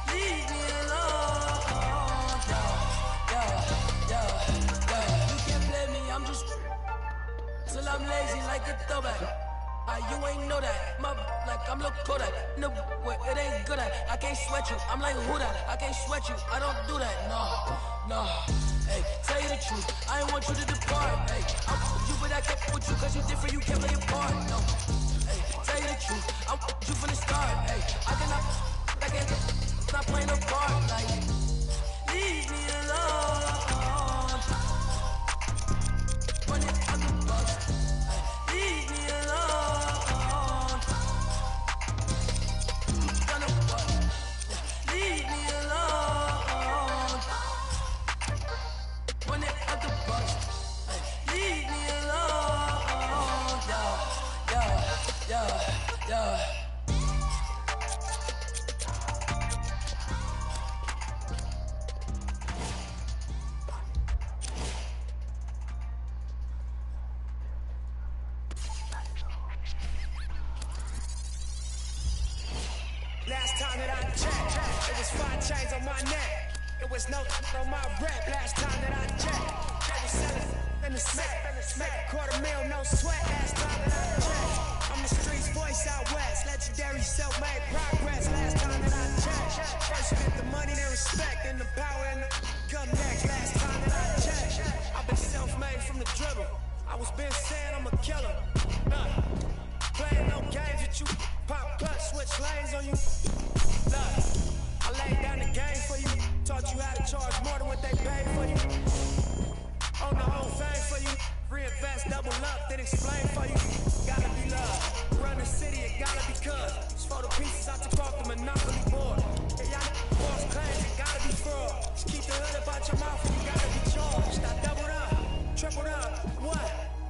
leave me alone. Yeah. You can't blame me, I'm just till I'm lazy like a throwback. You ain't know that, my like I'm look Kodak. No, wait, it ain't good at. I can't sweat you, I'm like who that? I can't sweat you, I don't do that. No. Hey, tell you the truth, I ain't want you to depart. Hey, I'm with you, but I can't with you, cause you different, you can't play your part. No. Hey, tell you the truth, I'm with you from the start. Hey, I can't stop playing a part. Like, leave me alone. When it's on the bus, leave me alone. On the bus, leave me alone. When it's on the bus, leave me alone. Yeah. Last time that I checked, it was 5 chains on my neck. It was no on my rep. Last time that I checked, I was selling in the smack. $250,000, no sweat. Last time that I checked, I'm the streets voice out west. Legendary self-made progress. Last time that I checked, first get the money, then respect, then the power and the come next. Last time that I checked, I've been self-made from the dribble. I was been saying I'm a killer. Playing no games with you. Pop clutch, switch lanes on you. Look, I laid down the game for you. Taught you how to charge more than what they paid for you. On the whole thing for for you. Reinvest, double up, then explain for you. Gotta be love. Run the city, it gotta be cuz. It's for the pieces I took off the monopoly board. Yeah, y'all false claims, it gotta be fraud. Just keep the hood about your mouth and you gotta be charged. I doubled up, tripled up, what?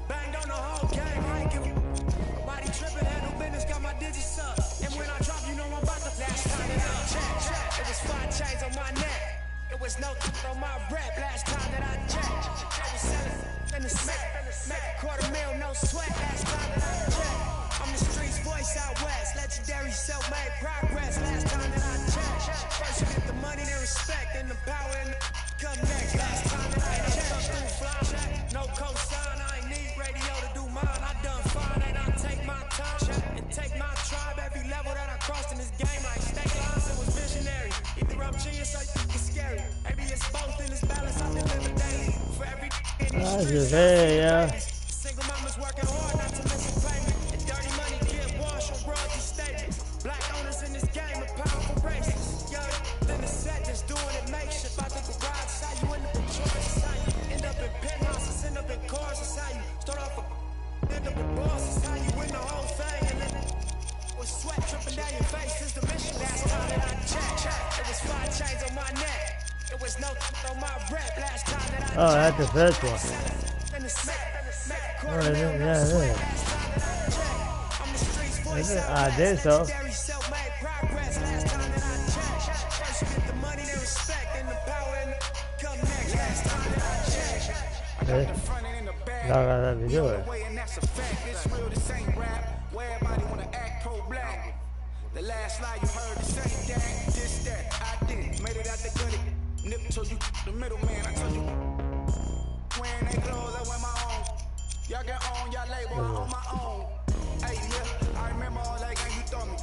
Banged on the whole game, I ain't give a nobody tripping, had no business, got my digits up. And when I drop, you know I'm about to last time that I check. It was 5 chains on my neck. It was no on my rep last time that I checked. I was selling in the set, make a $250,000, no sweat last time that I checked. I'm the streets voice out west, legendary self-made progress last time that I checked. First you get the money, then respect, then the power and the come next. Last time that I checked, fly, no cosign, I ain't need radio to do mine. I done fine, and I take my time and take my tribe. Every level that I crossed in this game, like state lines, it was visionary. Either I'm genius or it's scary. Maybe it's both in this balance I deliver daily. For every in these streets, yeah. single mamas working hard not to miss a payment. And dirty money get washed on royalty statements. Black owners in this game are powerful racists. Young, then the set just doing it makeshift. Out the garage, it's how you end up in charge. It's how you end up in penthouses, end up in cars. It's how you start off a end up with boss. It's how you win the whole thing. And then with sweat dripping down your face is the mission. Last time that I checked, it was 5 chains on my neck. It was no on my rep last time that I checked. Oh, that's the first one. Oh, yeah. I did so. Not gonna let me do it. The last lie you heard, the same that, this, that, I did, made it out the gutty. Nip told you, the middleman, I told you. Wearing they clothes, I wear my own. Y'all get on, y'all label, I on my own. Hey, yeah, I remember all that game you throw me.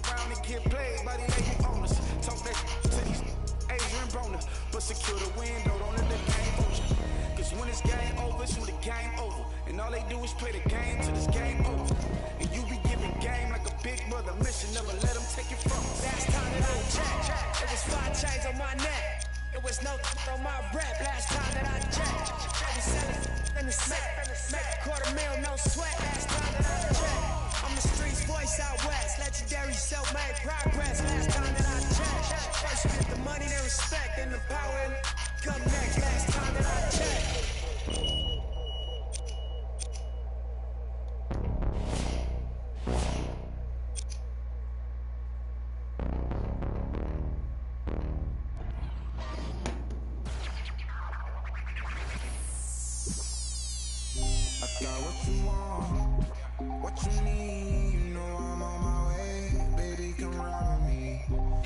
Round the kid played by the label owners. Talk that to these Asian boners. But secure the window, don't let the game over. Cause when it's game over, it's when the game over. And all they do is play the game till this game over. And you be giving game like a big brother mission, never let them take it from us. Last time that I checked, it was 5 chains on my neck. It was no on my rep last time that I checked. I was selling in the set, make a $250,000, no sweat last time that I checked. I'm the streets voice out west, legendary self-made progress last time that I checked. First you get the money, then respect, then the power and come next. Last time that I checked.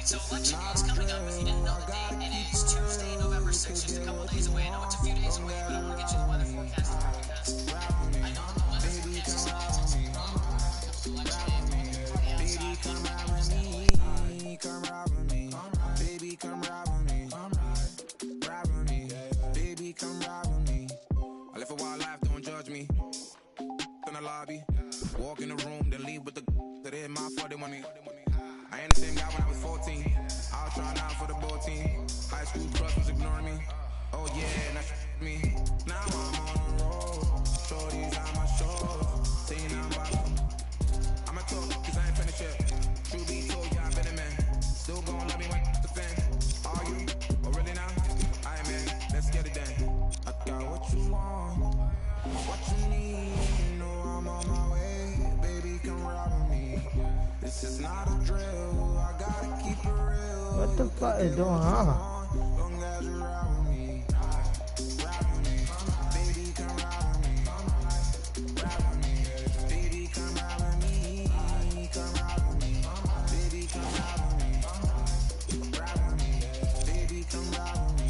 So election day is coming up. If you didn't know the date, it is Tuesday, November 6th. Just a couple days away. I know it's a few days away, but we'll get you the weather forecast because I know the weather forecast is not election day. Come ride with me, baby, come ride with me, ride with me, baby, come ride with me. I live a wild life, don't judge me. In the lobby, walk in the room, then leave with the that hit my fault, they want me. I ain't the same guy when I was 14. I was trying out for the ball team. High school crush was ignoring me. Oh yeah, now me. Now I'm on the road. Shorties on my show. Saying I'm about. I'ma talk, cause I ain't finished yet. True be told, yeah, I've been a man. Still gon' love me when the fan. Are you? Oh really now? I am man, let's get it done. I got what you want, what you need. You know I'm on my way. Baby, come ride with me. This is not a drill, I gotta keep it real. What the fuck is going on? Long as you ride with me, baby, come ride with me, baby, come ride with me, come ride with me, baby, come ride with me, baby, come ride with me.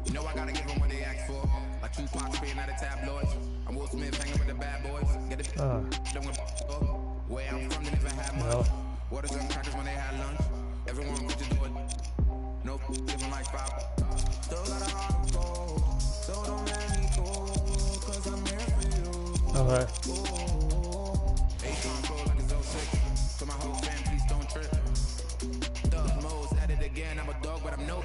You know I gotta give them what they ask for. Like Tupac spitting out of tabloids. I'm Will Smith hanging with the bad boys. Get it where I'm from, they never had much. Waters and crackers when they had lunch. Everyone could just do it. No, living like 5. Still got a heart of gold. So don't let me go, cause I'm here for you. Okay. H-Con flow like it's 06. To my whole fam, please don't trip. Dog modes at it again. I'm a dog, but I'm no.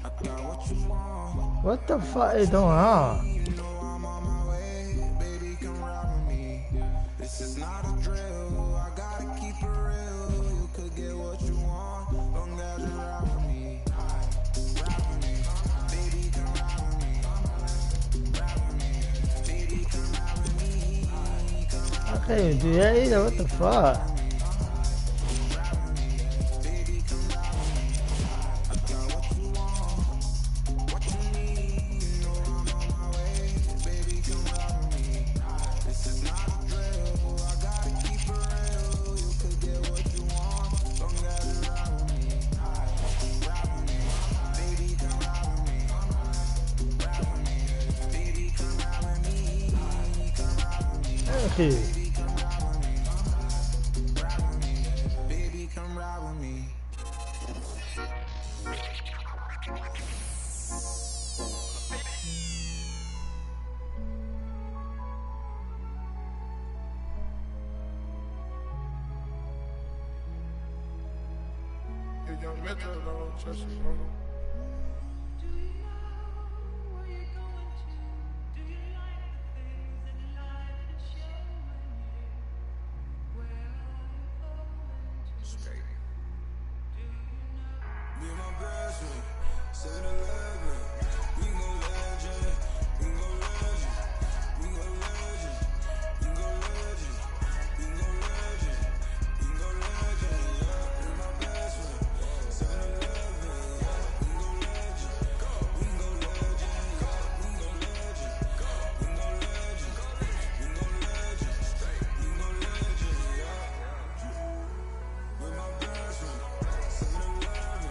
I got what you want. What the fuck is going on? You know I'm on my way. Hey, do that either? What the fuck? Hey. Baby, come ride with me. Be my best friend, 7-Eleven. We go legend, we go legend, we go legend, we go legend, we go legend, we go legend, yeah. Be my best friend, 7-Eleven, yeah. We go legend, we go legend, yeah. We go legend, we go legend, we go legend, we go legend, yeah. With my best friend, 7-Eleven.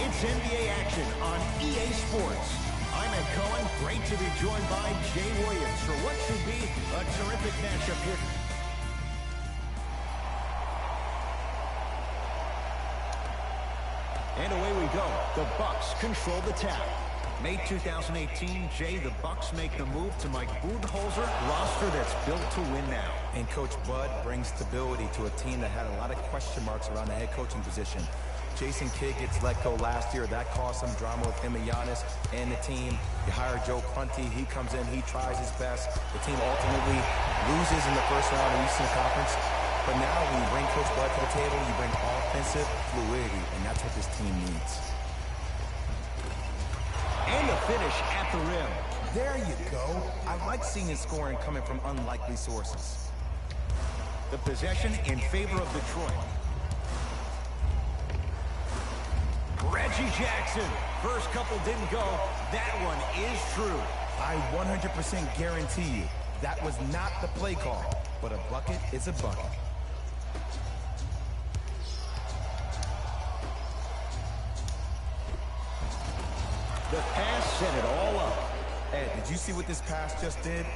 It's NBA action on EA Sports. I'm Ed Cohen. Great to be joined by Jay Williams for what should be a terrific matchup here. And away we go. The Bucks control the tap. May 2018, Jay, the Bucks make the move to Mike Budenholzer roster that's built to win now. And Coach Bud brings stability to a team that had a lot of question marks around the head coaching position. Jason Kidd gets let go last year. That caused some drama with him and Giannis and the team. You hire Joe Prunty. He comes in. He tries his best. The team ultimately loses in the first round of the Eastern Conference. But now when you bring Coach Bud to the table, you bring offensive fluidity, and that's what this team needs. And a finish at the rim. There you go. I like seeing scoring coming from unlikely sources. The possession in favor of Detroit. Reggie Jackson. First couple didn't go. That one is true. I 100% guarantee you that was not the play call, but a bucket is a bucket. The pass set it all up. Ed, did you see what this pass just did?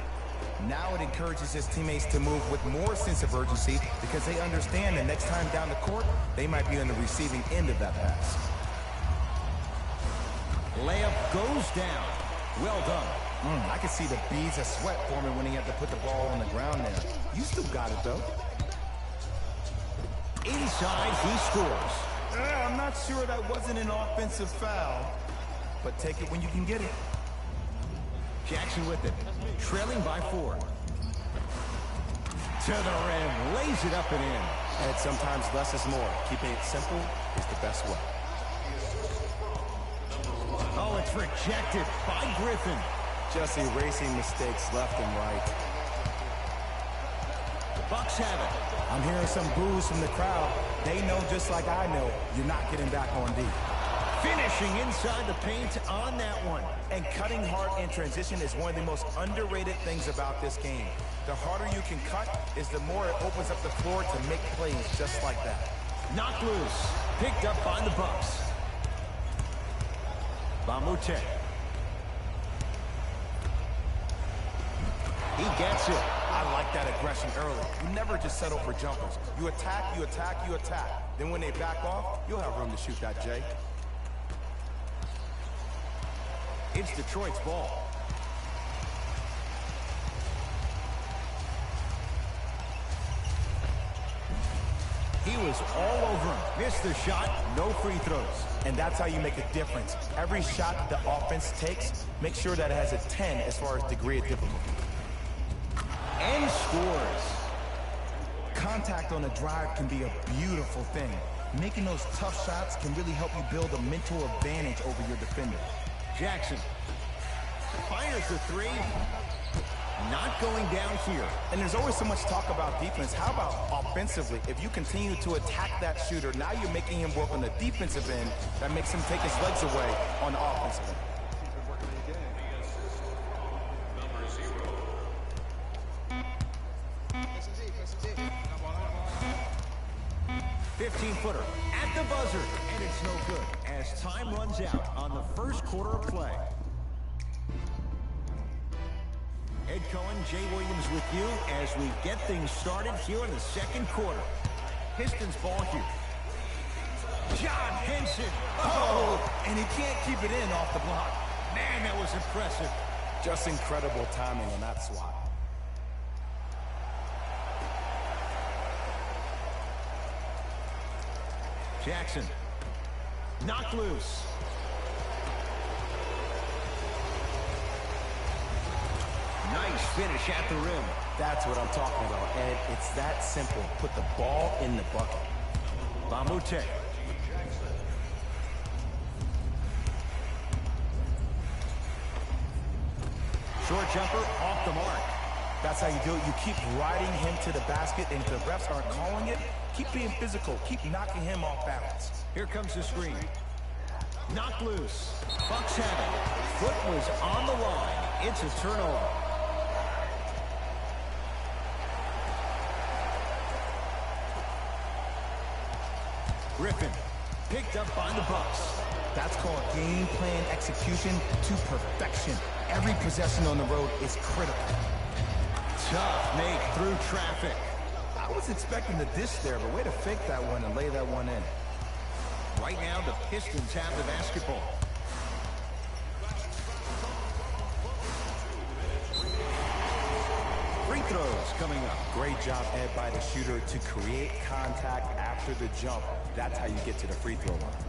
Now it encourages his teammates to move with more sense of urgency because they understand the next time down the court, they might be on the receiving end of that pass. Layup goes down. Well done. I can see the beads of sweat forming when he had to put the ball on the ground there. You still got it, though. Inside, he scores. I'm not sure that wasn't an offensive foul, but take it when you can get it. Jackson with it, trailing by 4. To the rim, lays it up and in. And sometimes less is more. Keeping it simple is the best way. Oh, it's rejected by Griffin. Just erasing mistakes left and right. The Bucks have it. I'm hearing some boos from the crowd. They know just like I know, you're not getting back on D. Finishing inside the paint on that one. And cutting hard in transition is one of the most underrated things about this game. The harder you can cut is the more it opens up the floor to make plays just like that. Knocked loose. Picked up by the Bucks. Bamute. He gets it. I like that aggression early. You never just settle for jumpers. You attack, you attack, you attack. Then when they back off, you'll have room to shoot that, Jay. It's Detroit's ball. He was all over him. Missed the shot, no free throws. And that's how you make a difference. Every shot that the offense takes, make sure that it has a 10 as far as degree of difficulty. And scores. Contact on a drive can be a beautiful thing. Making those tough shots can really help you build a mental advantage over your defender. Jackson fires the three. Not going down here. And there's always so much talk about defense. How about offensively? If you continue to attack that shooter, now you're making him work on the defensive end. That makes him take his legs away on the offensive end. 15-footer at the buzzer, and it's no good as time runs out on the first quarter of play. Ed Cohen, Jay Williams with you as we get things started here in the second quarter. Pistons ball here. John Henson. Oh, and he can't keep it in off the block. Man, that was impressive. Just incredible timing on that swat. Jackson knocked loose. Nice finish at the rim. That's what I'm talking about, Ed. It's that simple. Put the ball in the bucket. Bamute. Short jumper off the mark. That's how you do it. You keep riding him to the basket, and if the refs aren't calling it, keep being physical. Keep knocking him off balance. Here comes the screen. Knocked loose. Bucks have it. Foot was on the line. It's a turnover. Griffin picked up by the Bucks. That's called game plan execution to perfection. Every possession on the road is critical. Tough make through traffic. I was expecting the dish there, but way to fake that one and lay that one in. Right now, the Pistons have the basketball. Free throws coming up. Great job, Ed, by the shooter to create contact after the jump. That's how you get to the free throw line.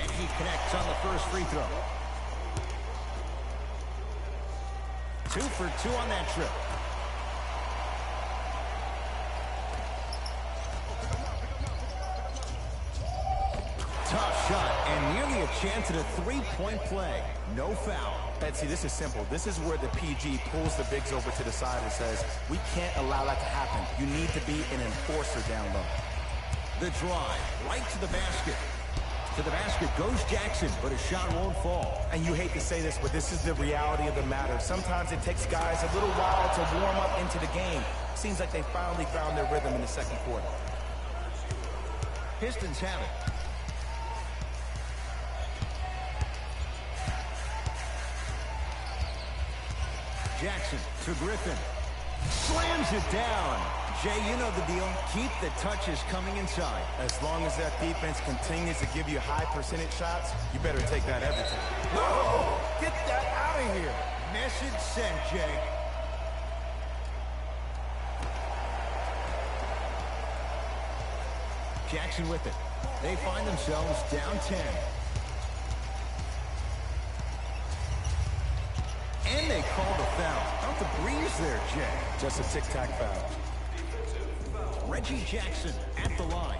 And he connects on the first free throw. 2 for 2 on that trip. Tough shot and nearly a chance at a three-point play. No foul. Ed, see, this is simple. This is where the PG pulls the bigs over to the side and says, we can't allow that to happen. You need to be an enforcer down low. The drive right to the basket. To the basket goes Jackson, but a shot won't fall. And you hate to say this, but this is the reality of the matter. Sometimes it takes guys a little while to warm up into the game. Seems like they finally found their rhythm in the second quarter. Pistons have it. Jackson to Griffin. Slams it down. Jay, you know the deal. Keep the touches coming inside. As long as that defense continues to give you high percentage shots, you better take that every time. Whoa! Get that out of here. Message sent, Jay. Jackson with it. They find themselves down 10. And they call the foul. Out the breeze there, Jay. Just a tic-tac foul. Reggie Jackson at the line.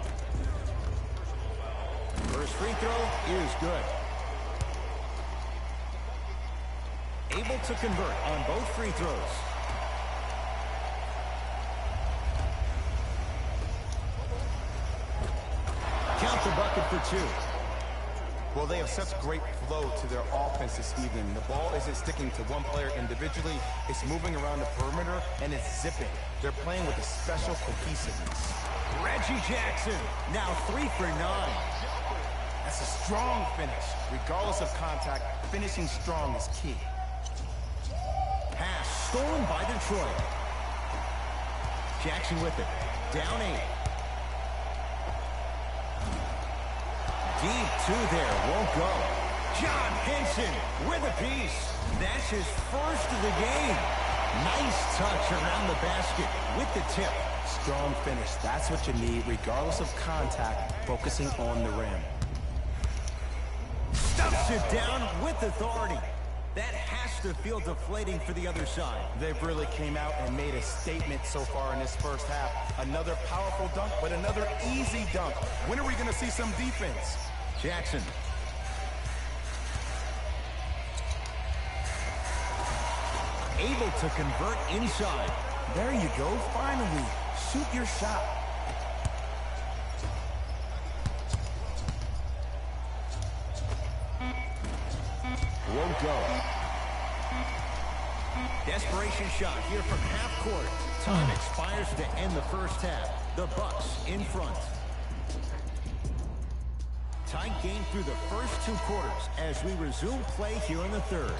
First free throw is good. Able to convert on both free throws. Count the bucket for 2. Well, they have such great flow to their offense this evening. The ball isn't sticking to one player individually. It's moving around the perimeter, and it's zipping. They're playing with a special cohesiveness. Reggie Jackson, now 3 for 9. That's a strong finish. Regardless of contact, finishing strong is key. Pass stolen by Detroit. Jackson with it. Down 8. Deep two there, won't go. John Henson with a piece. That's his first of the game. Nice touch around the basket with the tip. Strong finish. That's what you need, regardless of contact, focusing on the rim. Stuffs it down with authority. That has to feel deflating for the other side. They've really came out and made a statement so far in this first half. Another powerful dunk, but another easy dunk. When are we going to see some defense? Jackson. Able to convert inside. There you go, finally. Shoot your shot. Won't go. Desperation shot here from half court. Time expires to end the first half. The Bucks in front. Tight game through the first two quarters as we resume play here in the third.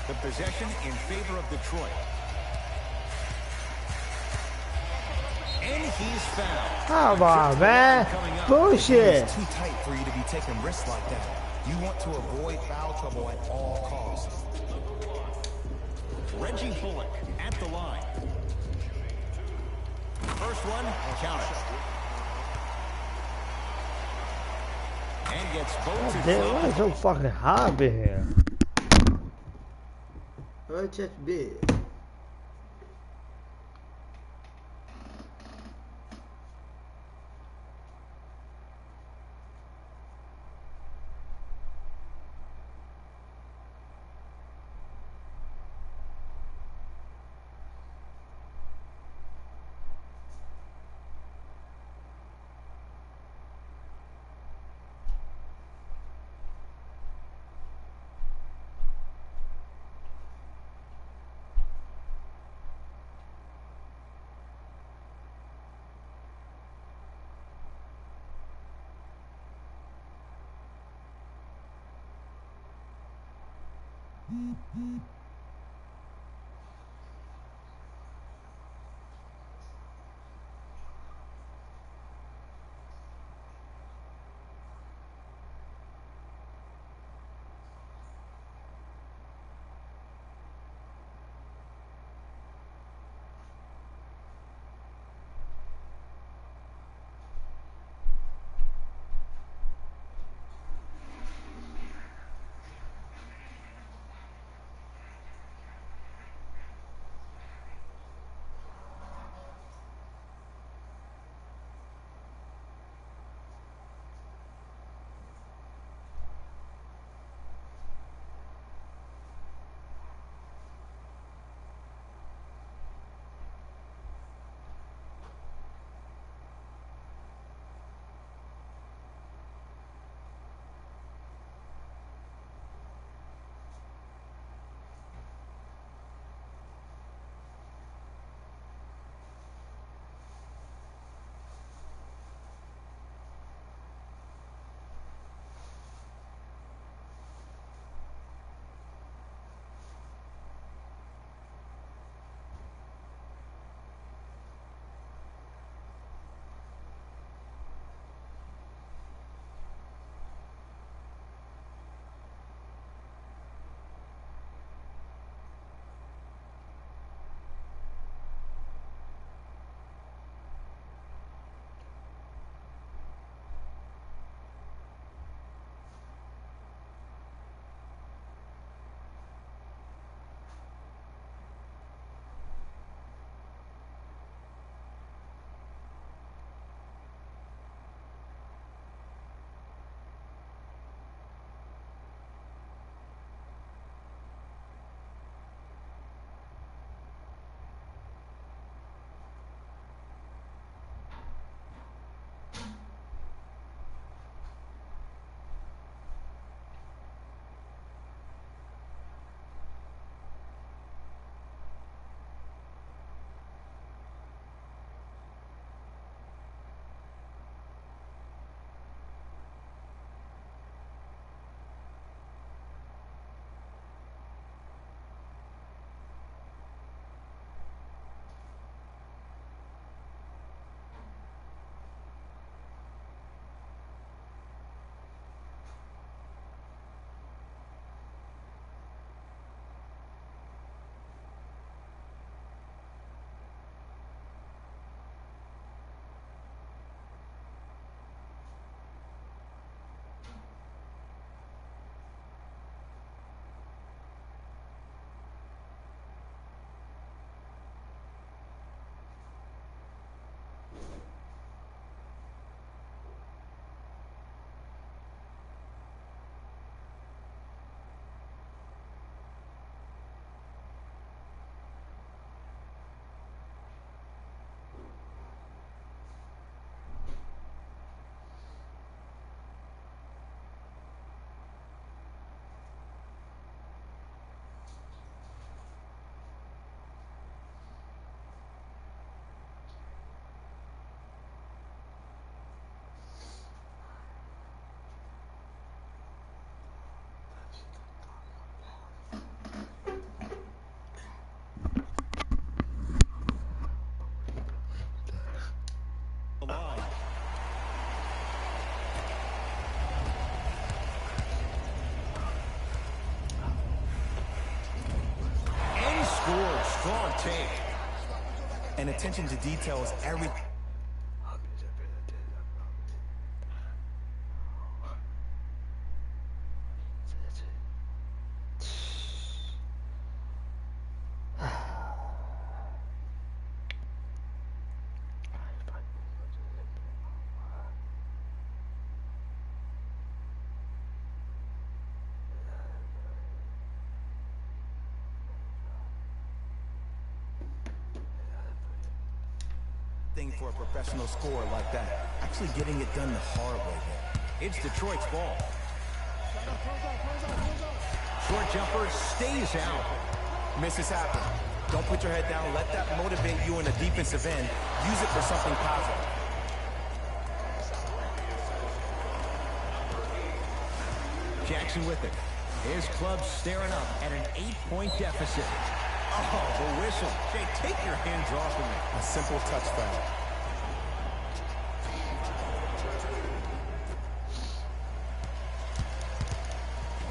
The possession in favor of Detroit. And he's fouled. Come on, man. Bullshit. It's too tight for you to be taking risks like that. You want to avoid foul trouble at all costs. Reggie Bullock at the line. First one, count it. And gets both. Damn, why is so fucking hot in here? Oh, just big. Strong take. And attention to detail is everything. For a professional scorer like that, actually getting it done the hard way there. It's Detroit's ball. Short jumper stays out. Misses happen. Don't put your head down. Let that motivate you in the defensive end. Use it for something positive. Jackson with it. His club staring up at an 8-point deficit. Oh, the whistle. Jay, take your hands off of me. A simple touch foul.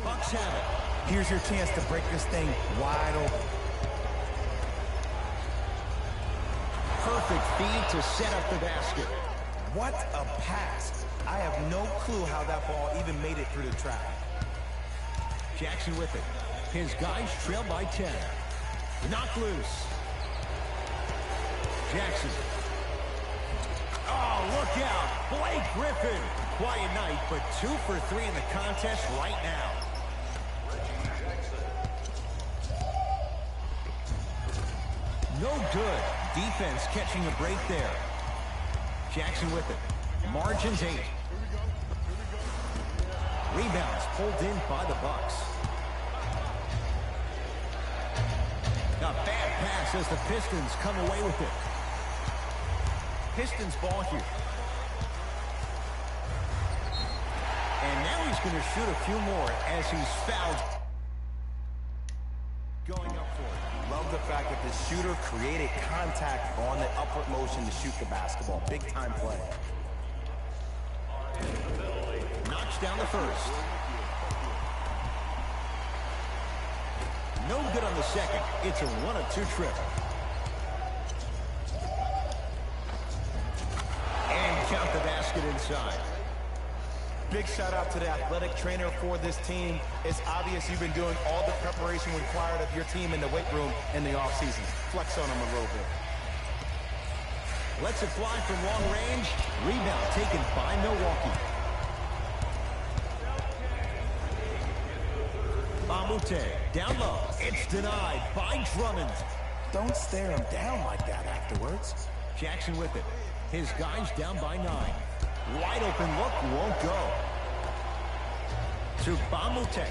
Bucks have it. Here's your chance to break this thing wide open. Perfect feed to set up the basket. What a pass. I have no clue how that ball even made it through the trap. Jackson with it. His guys trail by 10. Knocked loose. Jackson. Oh, look out. Blake Griffin. Quiet night, but 2 for 3 in the contest right now. No good. Defense catching a break there. Jackson with it. Margins 8. Rebounds pulled in by the Bucks. A bad pass as the Pistons come away with it. Pistons ball here. And now he's going to shoot a few more as he's fouled. Going up for it. Love the fact that the shooter created contact on the upward motion to shoot the basketball. Big time play. Knocks down the first. No good on the second. It's a 1 of 2 trip. And count the basket inside. Big shout out to the athletic trainer for this team. It's obvious you've been doing all the preparation required of your team in the weight room in the offseason. Flex on them a little bit. Lets it fly from long range. Rebound taken by Milwaukee. Bamute down low. It's denied by Drummond. Don't stare him down like that afterwards. Jackson with it. His guys down by 9. Wide open look won't go. To Bamute.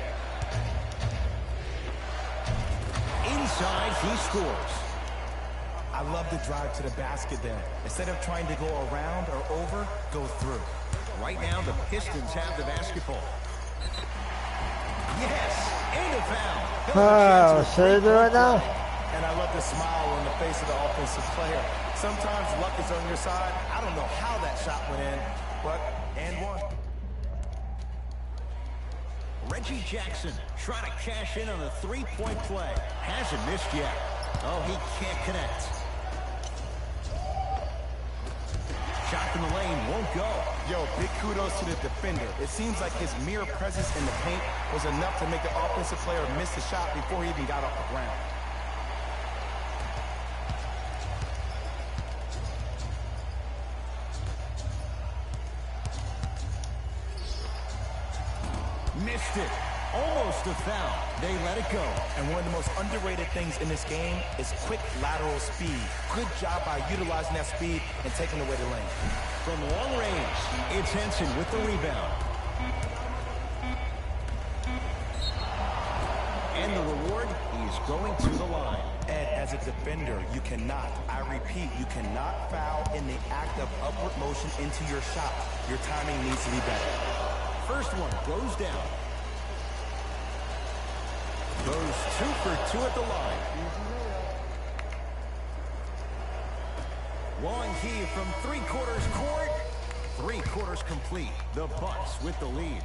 Inside, he scores. I love the drive to the basket there. Instead of trying to go around or over, go through. Right now, the Pistons have the basketball. Yes, and a foul. Oh, say it right now. And I love the smile on the face of the offensive player. Sometimes luck is on your side. I don't know how that shot went in, but and one. Reggie Jackson trying to cash in on a 3-point play. Hasn't missed yet. Oh, he can't connect. Shot from the lane won't go. Yo, big kudos to the defender. It seems like his mere presence in the paint was enough to make the offensive player miss the shot before he even got off the ground. Missed it. Almost a foul. They let it go. And one of the most underrated things in this game is quick lateral speed. Good job by utilizing that speed and taking away the lane. From long range, it's Henson with the rebound. And the reward, he's going to the line. Ed, as a defender, you cannot, I repeat, you cannot foul in the act of upward motion into your shot. Your timing needs to be better. First one goes down. Goes 2 for 2 at the line. Long key from 3/4 court. 3/4 complete. The Bucks with the lead.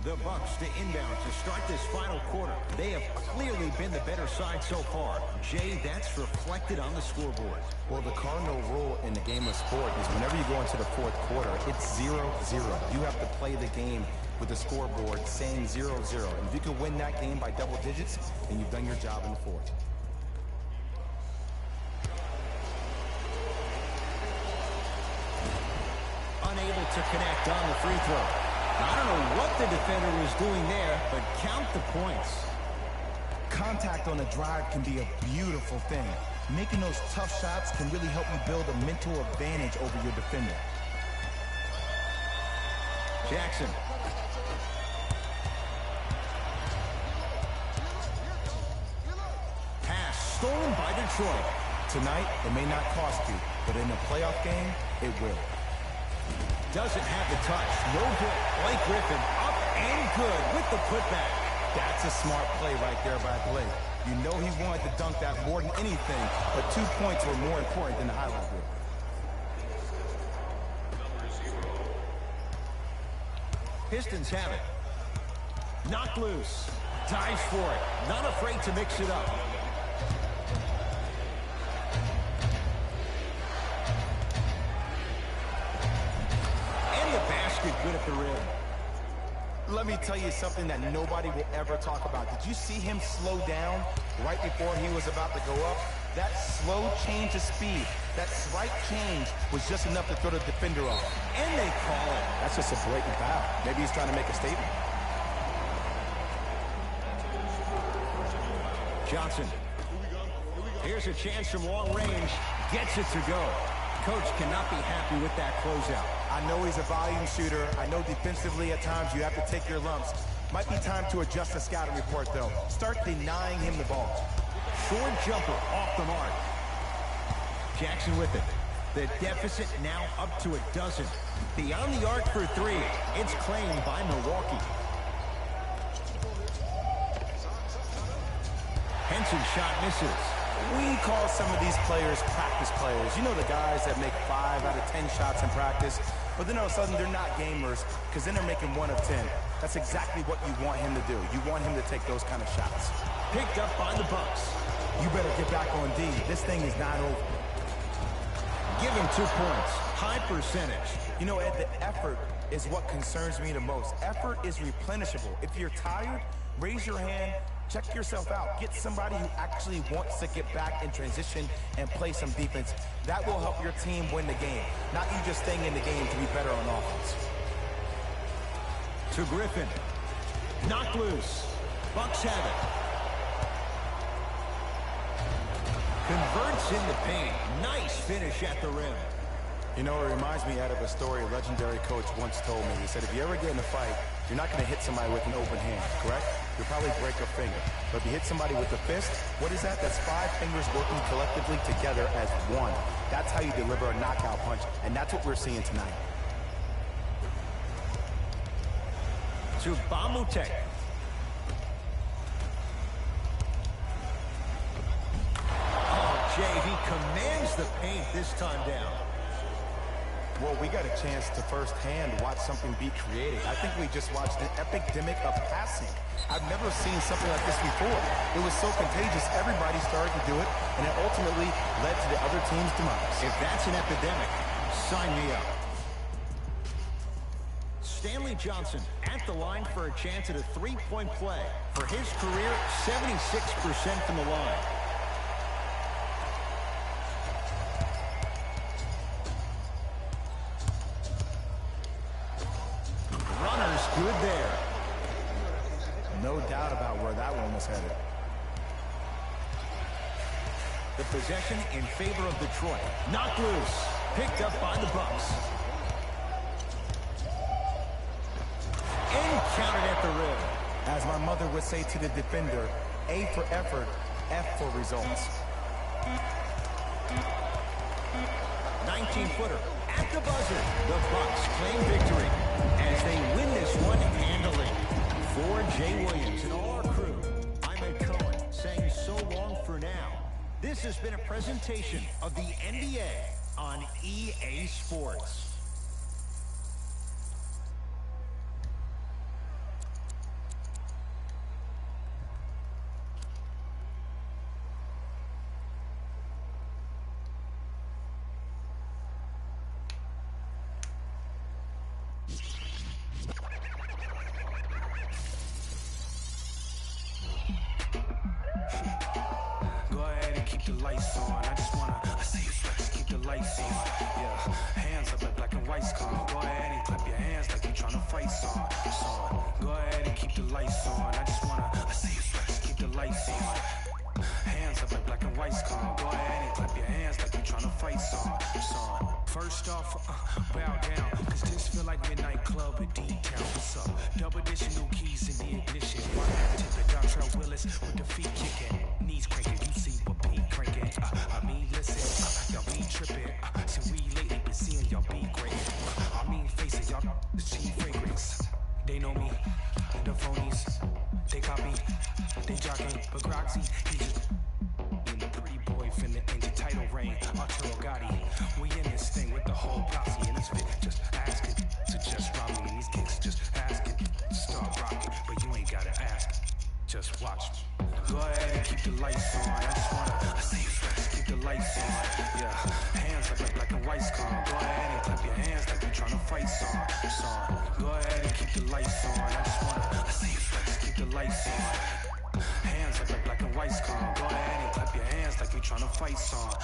The Bucks to inbound to start this final quarter. They have clearly been the better side so far. Jay, that's reflected on the scoreboard. Well, the cardinal rule in the game of sport is whenever you go into the fourth quarter, it's 0-0. You have to play the game with the scoreboard saying 0-0. And if you can win that game by double digits, then you've done your job in the fourth. Unable to connect on the free throw. I don't know what the defender was doing there, but count the points. Contact on a drive can be a beautiful thing. Making those tough shots can really help you build a mental advantage over your defender. Jackson. Pass stolen by Detroit. Tonight, it may not cost you, but in a playoff game, it will. Doesn't have the touch. No good. Blake Griffin up and good with the putback. That's a smart play right there by Blake. You know he wanted to dunk that more than anything, but 2 points were more important than the highlight reel. Pistons have it. Knocked loose. Dives for it. Not afraid to mix it up. And the basket good at the rim. Let me tell you something that nobody will ever talk about. Did you see him slow down right before he was about to go up? That slow change of speed, that slight change was just enough to throw the defender off. And they call it. That's just a blatant foul. Maybe he's trying to make a statement. Johnson. Here's a chance from long range. Gets it to go. Coach cannot be happy with that closeout. I know he's a volume shooter. I know defensively at times you have to take your lumps. Might be time to adjust the scouting report, though. Start denying him the ball. Short jumper off the mark. Jackson with it. The deficit now up to a dozen. Beyond the arc for three. It's claimed by Milwaukee. Henson shot misses. We call some of these players practice players. You know the guys that make 5 out of 10 shots in practice, but then all of a sudden they're not gamers because then they're making 1 of 10. That's exactly what you want him to do. You want him to take those kind of shots. Picked up by the Bucks. You better get back on D. This thing is not over. Give him 2 points. High percentage. You know, Ed, the effort is what concerns me the most. Effort is replenishable. If you're tired, raise your hand. Check yourself out. Get somebody who actually wants to get back in transition and play some defense. That will help your team win the game. Not you just staying in the game to be better on offense. To Griffin. Knocked loose. Bucks have it. Converts in the paint. Nice finish at the rim. You know, it reminds me out of a story a legendary coach once told me. He said, if you ever get in a fight, you're not going to hit somebody with an open hand, correct? You'll probably break a finger. But if you hit somebody with a fist, what is that? That's 5 fingers working collectively together as one. That's how you deliver a knockout punch, and that's what we're seeing tonight. To Bamute. Oh, Jay, he commands the paint this time down. Well, we got a chance to firsthand watch something be created. I think we just watched an epidemic of passing. I've never seen something like this before. It was so contagious, everybody started to do it, and it ultimately led to the other team's demise. If that's an epidemic, sign me up. Stanley Johnson at the line for a chance at a 3-point play. For his career, 76% from the line. Runner's good there. No doubt about where that one was headed. The possession in favor of Detroit. Knocked loose. Picked up by the Bucks. And counted at the rim. As my mother would say to the defender, A for effort, F for results. 19-footer at the buzzer. The Bucks claim victory as they win this one handily. For Jay Williams and all our crew, I'm Ed Cohen saying so long for now. This has been a presentation of the NBA on EA Sports. lights on. I just wanna see you sweat. Keep the lights on. Yeah, hands up like black and white's calm. Go ahead and clap your hands like you tryna fight song. Go ahead and keep the lights on. I just wanna see you sweat. Keep the lights on. Hands up like black and white's calm. Go ahead and clap your hands like you tryna fight song. First off, bow down, cause this feel like midnight club in D-Town. What's up? Double edition, new keys in the ignition. One hand tip it, Dontrell Willis with the feet kicking. Knees cranking, you see what Pete cranking. I mean, listen, y'all be tripping. See, we lately been seeing y'all be great. I mean, face it, y'all the cheap fragrance. They know me, the phonies, they copy, they jocking. But Groxy, he just being the pretty boy finna enter title reign. Arturo Gotti, we in this thing with the whole posse. And it's fit, just ask it to just rob me. And these kicks just ask it to start rocking. But you ain't gotta ask, just watch me. Go ahead and keep the lights on. I just wanna see you sweat. Keep the lights on. Yeah, hands up like black and white's calm. Go ahead and clap your hands like you tryna fight song. Go ahead and keep the lights on. I just wanna see you sweat. Keep the lights on. Hands up like black and white's calm. Go ahead and clap your hands like you tryna fight song.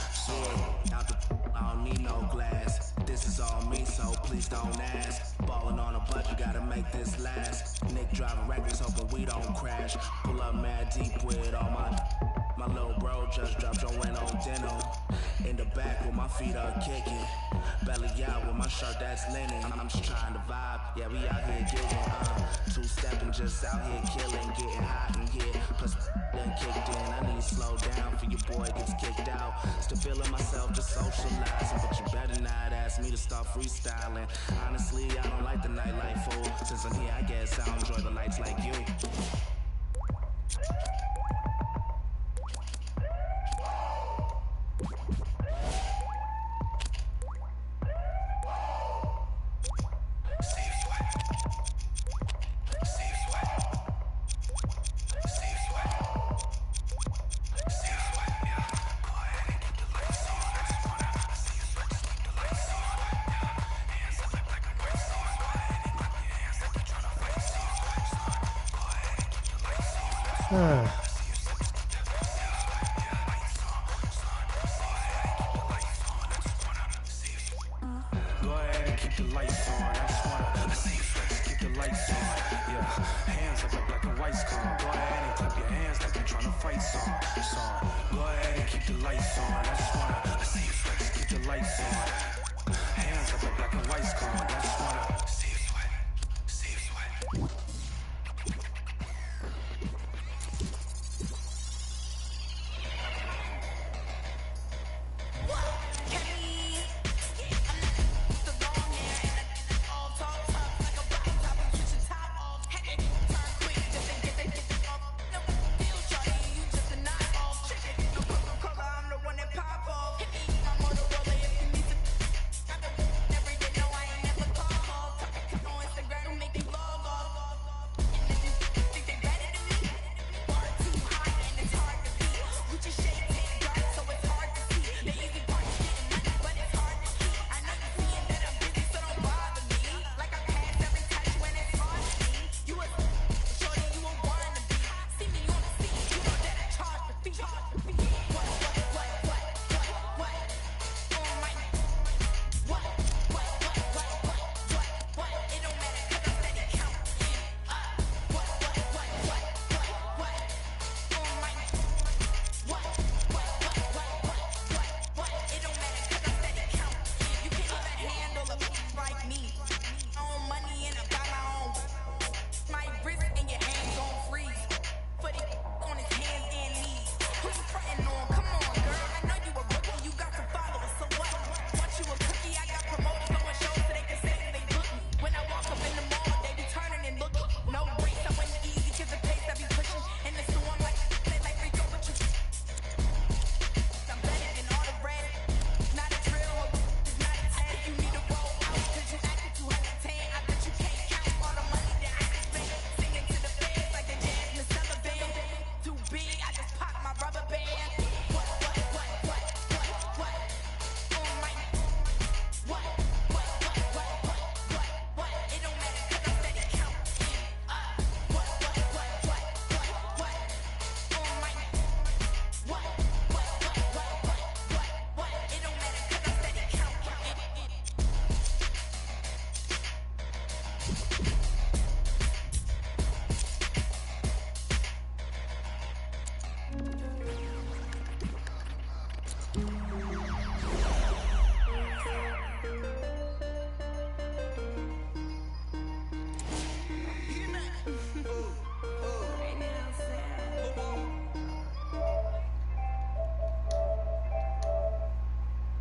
Out the I don't need no glass. This is all me, so please don't ask. Ballin' on a budget, gotta make this last. Nick driving records, hoping we don't crash. Pull up mad deep with all my little bro just dropped your win on dinner. In the back with my feet up kicking. Belly out with my shirt that's linen. I'm just trying to vibe, yeah, we out here getting two-stepping, just out here killing, getting hot in here. Plus done kicked in, I need to slow down for your boy gets kicked out. Still feeling myself, just socializing, but you better not ask me to start freestyling. Honestly, I don't like the nightlife, fool. Since I'm here, I guess I enjoy the lights like you. Go ahead and keep the lights on. I just wanna see you sweat. Keep the lights on. Yeah, hands up like black and white's calm. Go ahead and clap your hands like you're tryna fight song. Go ahead and keep the lights on. I just wanna see you sweat. Keep the lights on. Hands up like black and white's calm. I just wanna see you sweat. See you sweat.